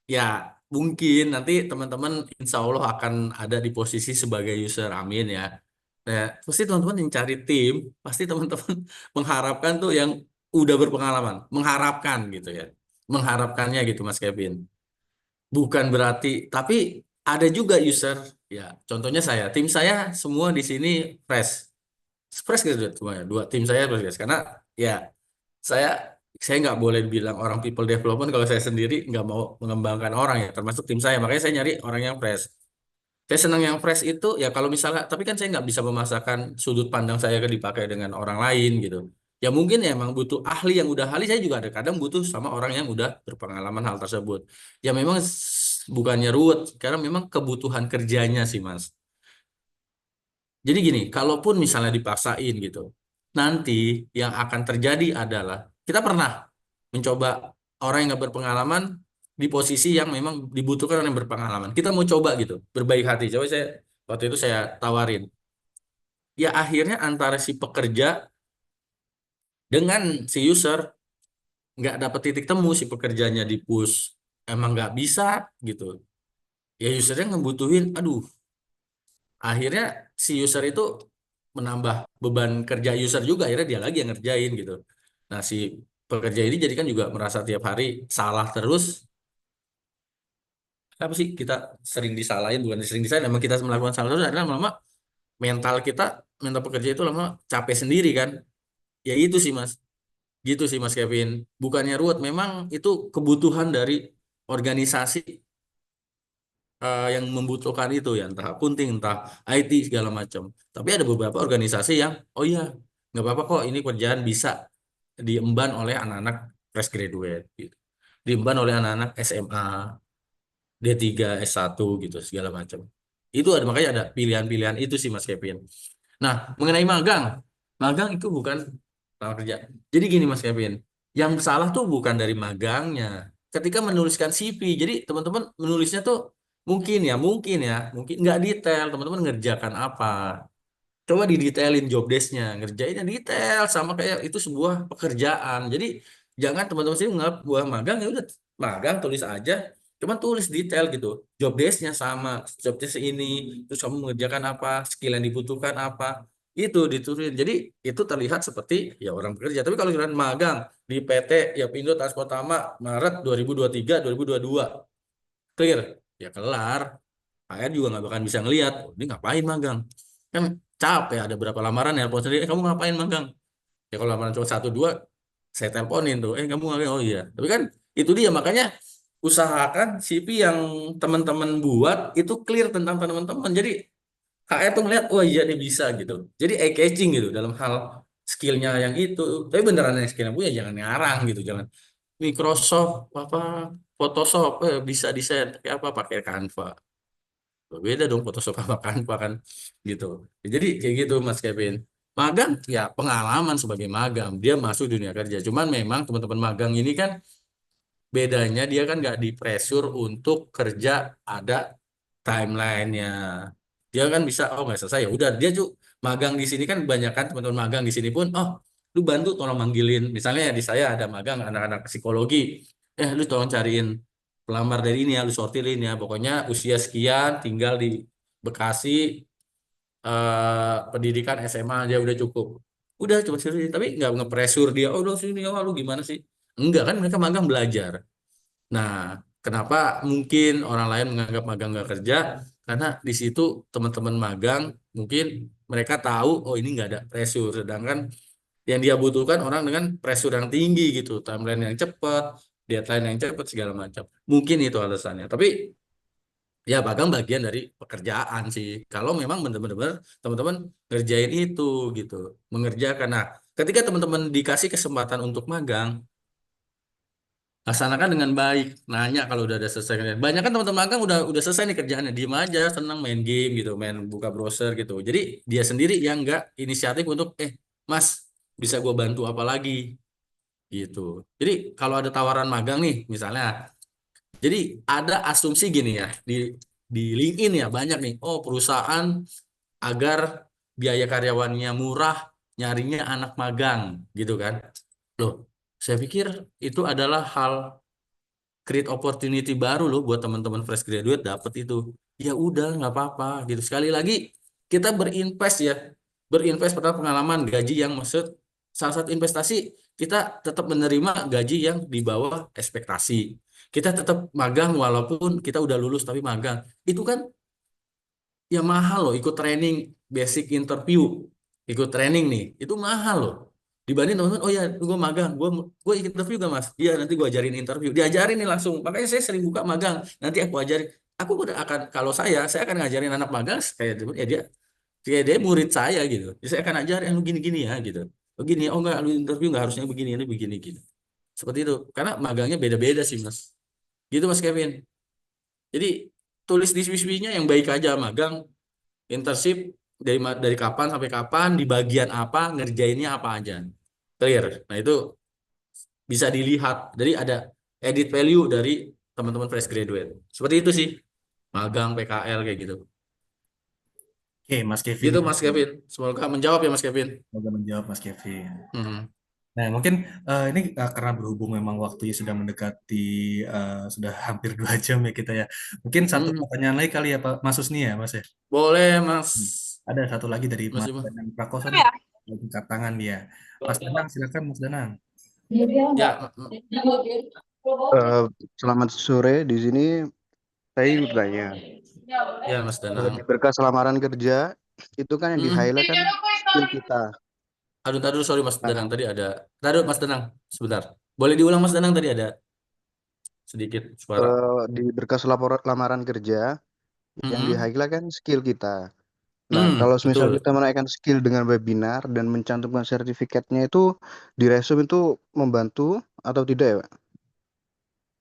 ya mungkin nanti teman-teman insya Allah akan ada di posisi sebagai user, amin ya. Nah, pasti teman-teman yang cari tim, pasti teman-teman mengharapkan tuh yang udah berpengalaman, mengharapkan gitu ya. Mengharapkannya gitu Mas Kevin. Bukan berarti, tapi ada juga user, ya contohnya tim saya semua di sini fresh, fresh graduate semuanya, dua tim saya fresh graduate. Karena ya saya saya nggak boleh bilang orang people development kalau saya sendiri nggak mau mengembangkan orang ya, termasuk tim saya, makanya saya nyari orang yang fresh. Saya senang yang fresh itu ya kalau misalnya, tapi kan saya nggak bisa memaksakan sudut pandang saya ke dipakai dengan orang lain gitu. Ya mungkin ya emang butuh ahli yang udah ahli, saya juga ada kadang butuh sama orang yang udah berpengalaman hal tersebut. Ya memang bukannya ruwet, karena memang kebutuhan kerjanya sih Mas. Jadi gini, kalaupun misalnya dipaksain gitu, nanti yang akan terjadi adalah kita pernah mencoba orang yang nggak berpengalaman di posisi yang memang dibutuhkan orang yang berpengalaman. Kita mau coba gitu, berbaik hati. Coba waktu itu saya tawarin. Ya akhirnya antara si pekerja dengan si user nggak dapat titik temu, si pekerjanya di push emang nggak bisa gitu. Ya usernya ngebutuhin, aduh, akhirnya si user itu menambah beban kerja user juga, akhirnya dia lagi yang ngerjain gitu. Nah si pekerja ini jadi kan juga merasa tiap hari salah terus. Apa sih kita sering disalahin, bukan sering disalahin, emang kita melakukan salah terus, adalah lama mental kita, mental pekerja itu lama capek sendiri kan. Ya itu sih Mas, gitu sih Mas Kevin. Bukannya ruwet, memang itu kebutuhan dari organisasi yang membutuhkan itu ya, entah akunting, entah IT segala macam. Tapi ada beberapa organisasi yang oh iya nggak apa-apa kok, ini kerjaan bisa diemban oleh anak-anak fresh graduate gitu. Diemban oleh anak-anak SMA, D3, S1 gitu segala macam. Itu ada, makanya ada pilihan-pilihan itu sih Mas Kevin. Nah, mengenai magang, magang itu bukan lamar kerja. Jadi gini Mas Kevin, yang salah tuh bukan dari magangnya. Ketika menuliskan CV, jadi teman-teman menulisnya tuh mungkin nggak detail. Teman-teman ngerjakan apa? Coba didetailin job desk-nya, ngerjainnya detail sama kayak itu sebuah pekerjaan. Jadi jangan teman-teman sih nganggap buah magang ya udah magang tulis aja, cuman tulis detail gitu. Job desk-nya sama, job desk ini, terus kamu mengerjakan apa, skill yang dibutuhkan apa, itu ditulis. Jadi itu terlihat seperti ya orang bekerja. Tapi kalau kalian magang di PT ya Indo Transportama Maret 2023 2022 clear ya kelar. HR juga nggak bakal bisa ngelihat, oh, ini ngapain magang. Kan capek, ada berapa lamaran ya, telepon sendiri, kamu ngapain magang? Ya kalau lamaran cuma satu dua, saya teleponin tuh, kamu ngapain? Oh iya. Tapi kan itu dia, makanya usahakan CV yang teman-teman buat itu clear tentang teman-teman. Jadi HR tuh melihat, oh iya dia bisa gitu. Jadi eye catching gitu dalam hal skillnya yang itu. Tapi beneran yang skillnya punya jangan ngarang gitu, jangan Microsoft apa Photoshop bisa desain pakai apa, pakai Canva. Beda dong Photoshop sama Canva kan gitu. Jadi kayak gitu Mas Kevin. Magang ya pengalaman sebagai magang, dia masuk dunia kerja. Cuman memang teman-teman magang ini kan bedanya dia kan nggak di pressure untuk kerja ada timelinenya. Dia kan bisa, oh nggak selesai ya udah dia tuh magang di sini kan banyak kan teman-teman magang di sini pun, oh lu bantu tolong manggilin, misalnya di saya ada magang anak-anak psikologi, lu tolong cariin pelamar dari ini ya, lu sortirin ya, pokoknya usia sekian tinggal di Bekasi, pendidikan SMA aja udah cukup. Udah coba sini, tapi nggak ngepresur dia, oh udah sini, oh lu gimana sih? Enggak kan mereka magang belajar. Nah, kenapa mungkin orang lain menganggap magang nggak kerja? Karena di situ teman-teman magang mungkin mereka tahu, oh ini nggak ada pressure. Sedangkan yang dia butuhkan orang dengan pressure yang tinggi gitu, timeline yang cepat, deadline yang cepat segala macam. Mungkin itu alasannya. Tapi ya magang bagian dari pekerjaan sih. Kalau memang benar-benar teman-teman ngerjain itu gitu, mengerjakan. Nah, ketika teman-teman dikasih kesempatan untuk magang, laksanakan dengan baik. Nanya kalau udah ada selesai kerjaan. Banyak kan teman-teman magang udah selesai nih kerjaannya, diem aja, senang main game gitu, main buka browser gitu. Jadi dia sendiri yang nggak inisiatif untuk, Mas, bisa gua bantu apa lagi gitu. Jadi kalau ada tawaran magang nih, misalnya, jadi ada asumsi gini ya di LinkedIn ya banyak nih. Oh perusahaan agar biaya karyawannya murah, nyarinya anak magang gitu kan. Loh, saya pikir itu adalah hal create opportunity baru loh buat teman-teman fresh graduate dapat itu. Ya udah nggak apa-apa gitu. Sekali lagi kita berinvest ya, berinvest pada pengalaman gaji yang maksud salah satu investasi kita tetap menerima gaji yang di bawah ekspektasi. Kita tetap magang walaupun kita udah lulus tapi magang. Itu kan ya mahal loh ikut training basic interview, ikut training nih itu mahal loh dibanding teman-teman, oh ya gue magang, gue ikut interview gak mas, iya nanti gue ajarin interview, diajarin nih langsung, makanya saya sering buka magang, nanti aku ajarin, aku udah akan, kalau saya akan ngajarin anak magang kayak ya dia kayak dia murid saya gitu. Jadi saya akan ajarin lu gini-gini ya gitu, begini, oh enggak lu interview nggak harusnya begini, ini begini gitu, seperti itu karena magangnya beda-beda sih mas, gitu mas Kevin. Jadi tulis di CV-nya yang baik aja, magang internship dari kapan sampai kapan, di bagian apa, ngerjainnya apa aja. Clear. Nah, itu bisa dilihat. Jadi ada edit value dari teman-teman fresh graduate. Seperti itu sih. Magang, PKL kayak gitu. Oke, Mas Kevin. Gitu Mas Kevin. Semoga menjawab ya Mas Kevin. Semoga menjawab Mas Kevin. Mhm. Nah, mungkin ini karena berhubung memang waktunya sudah mendekati sudah hampir 2 jam ya kita ya. Mungkin satu Mhm. pertanyaan lagi kali ya Pak Mas Husni ya Mas ya. Boleh Mas. Ada satu lagi dari Mas Mas Ibu. Danang Prakoso nih. Angkat tangan dia. Mas Danang, silakan Mas Danang. Ya, Eh, Selamat sore. Di sini saya ingin bertanya. ya Mas Danang. Di berkas lamaran kerja itu kan yang Mhm. di-highlight kan skill kita. Aduh, tadi dulu, sorry Mas Nah, Danang, tadi ada. Tadi Mas Danang, sebentar. Boleh diulang Mas Danang, tadi ada sedikit suara. di berkas lamaran kerja yang Mhm. di-highlight kan skill kita. Nah, kalau misal Betul. kita menaikkan skill dengan webinar dan mencantumkan sertifikatnya itu di resume itu membantu atau tidak ya, Pak?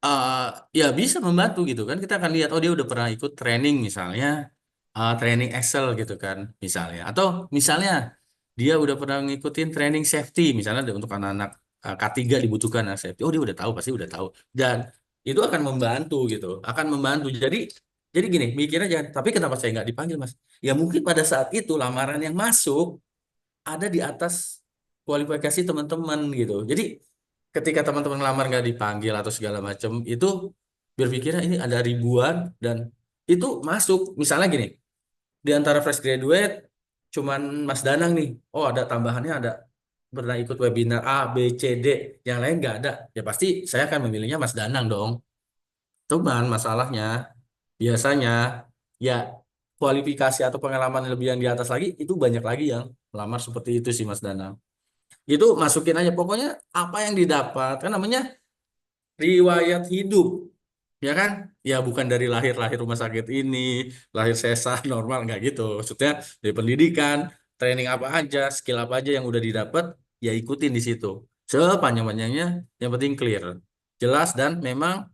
eh ya bisa membantu gitu kan, kita akan lihat oh dia udah pernah ikut training misalnya, training Excel gitu kan misalnya, atau misalnya dia udah pernah ngikutin training safety misalnya untuk anak-anak K3 dibutuhkan safety, oh dia udah tahu, pasti udah tahu, dan itu akan membantu gitu, akan membantu. Jadi gini mikirnya, jangan tapi kenapa saya nggak dipanggil mas, ya mungkin pada saat itu lamaran yang masuk ada di atas kualifikasi teman-teman gitu. Jadi ketika teman-teman ngelamar nggak dipanggil atau segala macam itu berpikirnya ini ada ribuan dan itu masuk. Misalnya gini, di antara fresh graduate cuman Mas Danang nih. Oh, ada tambahannya, ada pernah ikut webinar A, B, C, D, yang lain nggak ada. Ya pasti saya akan memilihnya Mas Danang dong. Cuman masalahnya biasanya ya kualifikasi atau pengalaman lebih yang di atas lagi itu banyak lagi yang lamar seperti itu sih Mas Danang. Itu masukin aja pokoknya apa yang didapat kan namanya riwayat hidup ya kan, ya bukan dari lahir rumah sakit ini, lahir sesar normal nggak gitu, maksudnya dari pendidikan, training apa aja, skill apa aja yang udah didapat, ya ikutin di situ sepanjang-panjangnya, yang penting clear, jelas, dan memang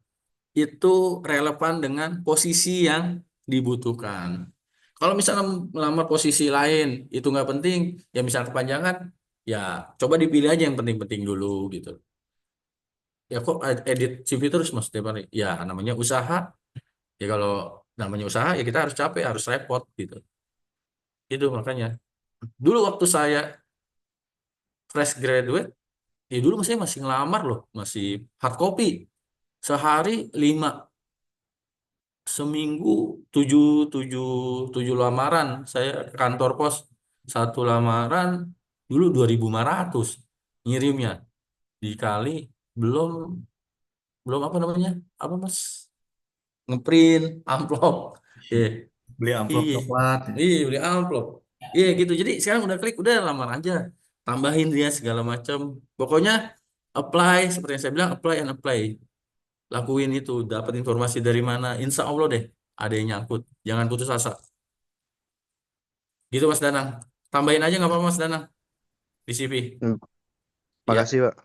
itu relevan dengan posisi yang dibutuhkan. Kalau misalnya melamar posisi lain itu nggak penting, ya misal kepanjangan, ya coba dipilih aja yang penting-penting dulu gitu. Ya kok edit CV terus mas tiap hari? Ya namanya usaha. Ya kalau namanya usaha ya kita harus capek, harus repot gitu. Itu makanya. Dulu waktu saya fresh graduate, ya dulu saya masih ngelamar loh, masih hard copy. Sehari 5, seminggu 7, 7, 7 lamaran. Saya ke kantor pos, satu lamaran dulu 2.500 ngirimnya. Dikali belum belum apa namanya? Apa Mas? Ngeprint amplop. Iya. Beli amplop Iya. coklat. Iya, beli amplop. Iya gitu. Jadi sekarang udah klik, udah lamar aja. Tambahin dia segala macam. Pokoknya apply, seperti yang saya bilang, apply and apply. Lakuin itu, dapat informasi dari mana. Insya Allah deh, ada yang nyangkut. Jangan putus asa. Gitu Mas Danang. Tambahin aja nggak apa-apa Mas Danang di CV. Hmm, Iya, Makasih, Pak.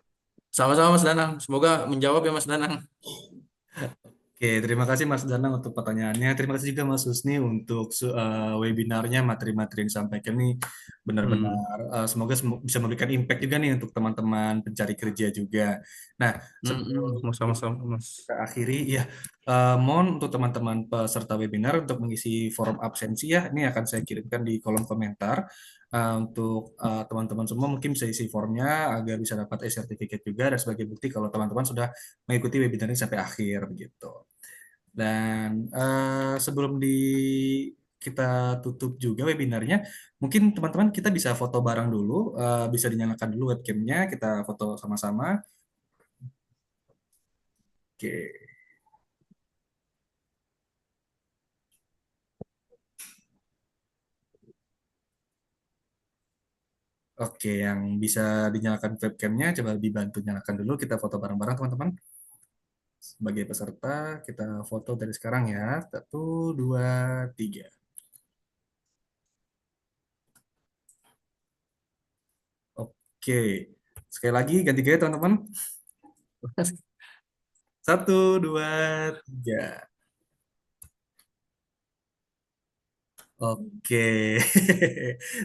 sama-sama Mas Danang. Semoga menjawab ya Mas Danang. Oke, terima kasih Mas Danang untuk pertanyaannya. Terima kasih juga Mas Husni untuk webinarnya, materi-materi yang disampaikan nih Hmm. benar-benar semoga bisa memberikan impact juga nih untuk teman-teman pencari kerja juga. Nah, sebelum Sama-sama Mas. kita akhiri, ya mohon untuk teman-teman peserta webinar untuk mengisi form absensi ya. Ini akan saya kirimkan di kolom komentar. Untuk teman-teman semua mungkin bisa isi formnya agar bisa dapat e-certificate juga dan sebagai bukti kalau teman-teman sudah mengikuti webinar ini sampai akhir begitu. Dan sebelum kita tutup juga webinarnya, mungkin teman-teman kita bisa foto bareng dulu, bisa dinyalakan dulu webcamnya, kita foto sama-sama. Oke, oke, yang bisa dinyalakan webcamnya, coba dibantu nyalakan dulu, kita foto bareng-bareng teman-teman. Sebagai peserta, kita foto dari sekarang ya. 1, 2, 3. Oke, sekali lagi ganti gaya teman-teman. 1, 2, 3. Oke,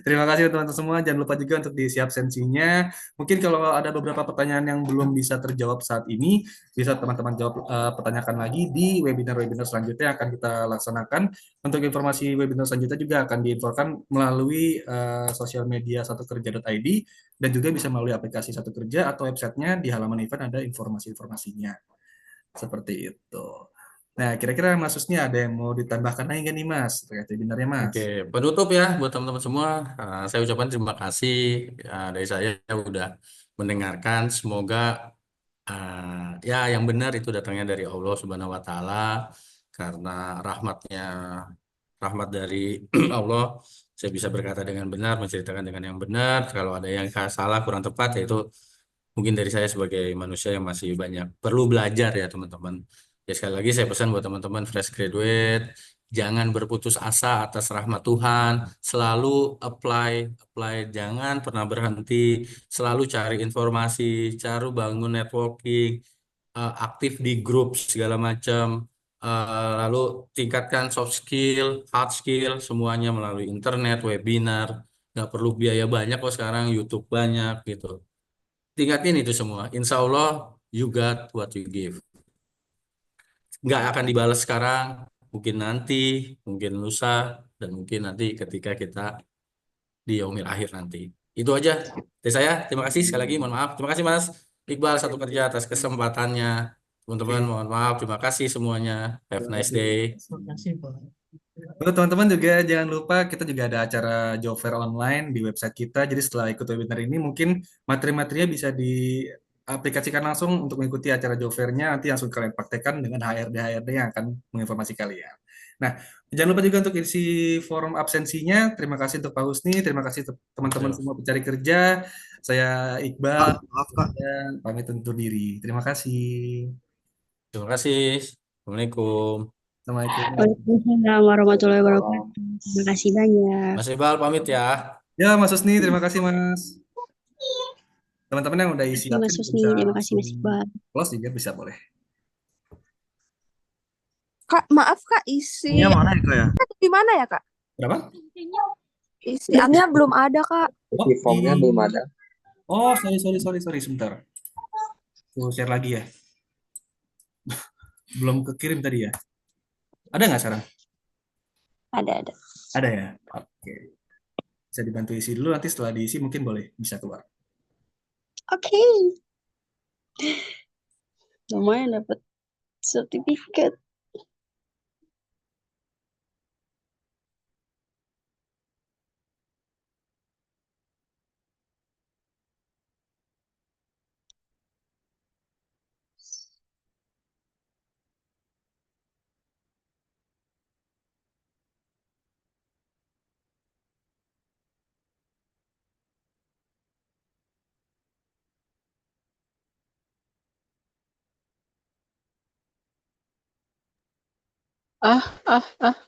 terima kasih teman-teman semua. Jangan lupa juga untuk diisi absensinya. Mungkin kalau ada beberapa pertanyaan yang belum bisa terjawab saat ini, bisa teman-teman jawab, pertanyakan lagi di webinar-webinar selanjutnya yang akan kita laksanakan. Untuk informasi webinar selanjutnya juga akan diinfokan melalui sosial media satukerja.id dan juga bisa melalui aplikasi Satu Kerja atau websitenya di halaman event ada informasi-informasinya. Seperti itu. Nah, kira-kira Mas Husni ada yang mau ditambahkan lagi nggak nih Mas terkait webinarnya Mas? Oke, penutup ya buat teman-teman semua. Saya ucapkan terima kasih dari saya udah mendengarkan. Semoga ya yang benar itu datangnya dari Allah Subhanahu wa taala karena rahmat dari Allah saya bisa berkata dengan benar, menceritakan dengan yang benar. Kalau ada yang salah kurang tepat ya itu mungkin dari saya sebagai manusia yang masih banyak perlu belajar ya teman-teman. Ya sekali lagi saya pesan buat teman-teman fresh graduate, jangan berputus asa atas rahmat Tuhan, selalu apply, apply, jangan pernah berhenti, selalu cari informasi, cari bangun networking, aktif di grup segala macam, lalu tingkatkan soft skill, hard skill, semuanya melalui internet, webinar, nggak perlu biaya banyak kok sekarang, YouTube banyak gitu. Tingkatin itu semua. Insya Allah, you got what you give. Nggak akan dibalas sekarang, mungkin nanti, mungkin lusa, dan mungkin nanti ketika kita di yaumil akhir nanti. Itu aja dari saya. Terima kasih sekali lagi. Mohon maaf. Terima kasih Mas Iqbal Satu Kerja atas kesempatannya. Teman-teman, Oke, mohon maaf. Terima kasih semuanya. Have a terima nice kasih. day. Lalu teman-teman juga jangan lupa kita juga ada acara job fair online di website kita. Jadi setelah ikut webinar ini mungkin materi-materinya bisa diaplikasikan langsung untuk mengikuti acara job fair-nya. Nanti langsung kalian praktekkan dengan HRD-HRD yang akan menginformasi kalian. Nah, jangan lupa juga untuk isi form absensinya. Terima kasih untuk Pak Husni, terima kasih untuk teman-teman Yo. semua pencari kerja. Saya Iqbal, Maaf, Kak. dan pamit undur diri. Terima kasih. Terima kasih. Assalamualaikum. Assalamualaikum. Waalaikumsalam warahmatullahi wabarakatuh. Terima kasih banyak. Mas Iqbal pamit ya. Ya, Mas Husni, terima kasih Mas. Teman-teman yang udah isi Terima kasih Mas absen Husni, bisa terima kasih Mas langsung Iqbal. close juga bisa boleh. Kak, maaf Kak, isi Ini mana ya, Kak ya? di mana ya Kak? Berapa? Isiannya belum ada Kak. Oh, Di formnya belum ada. Oh, sorry, sebentar. Tuh share lagi ya. Belum kekirim tadi ya. Ada nggak sekarang? Ada. Ada ya. Oke. Bisa dibantu isi dulu, nanti setelah diisi mungkin boleh bisa keluar. Oke, lumayan dapat sertifikat. Ah, ah, ah.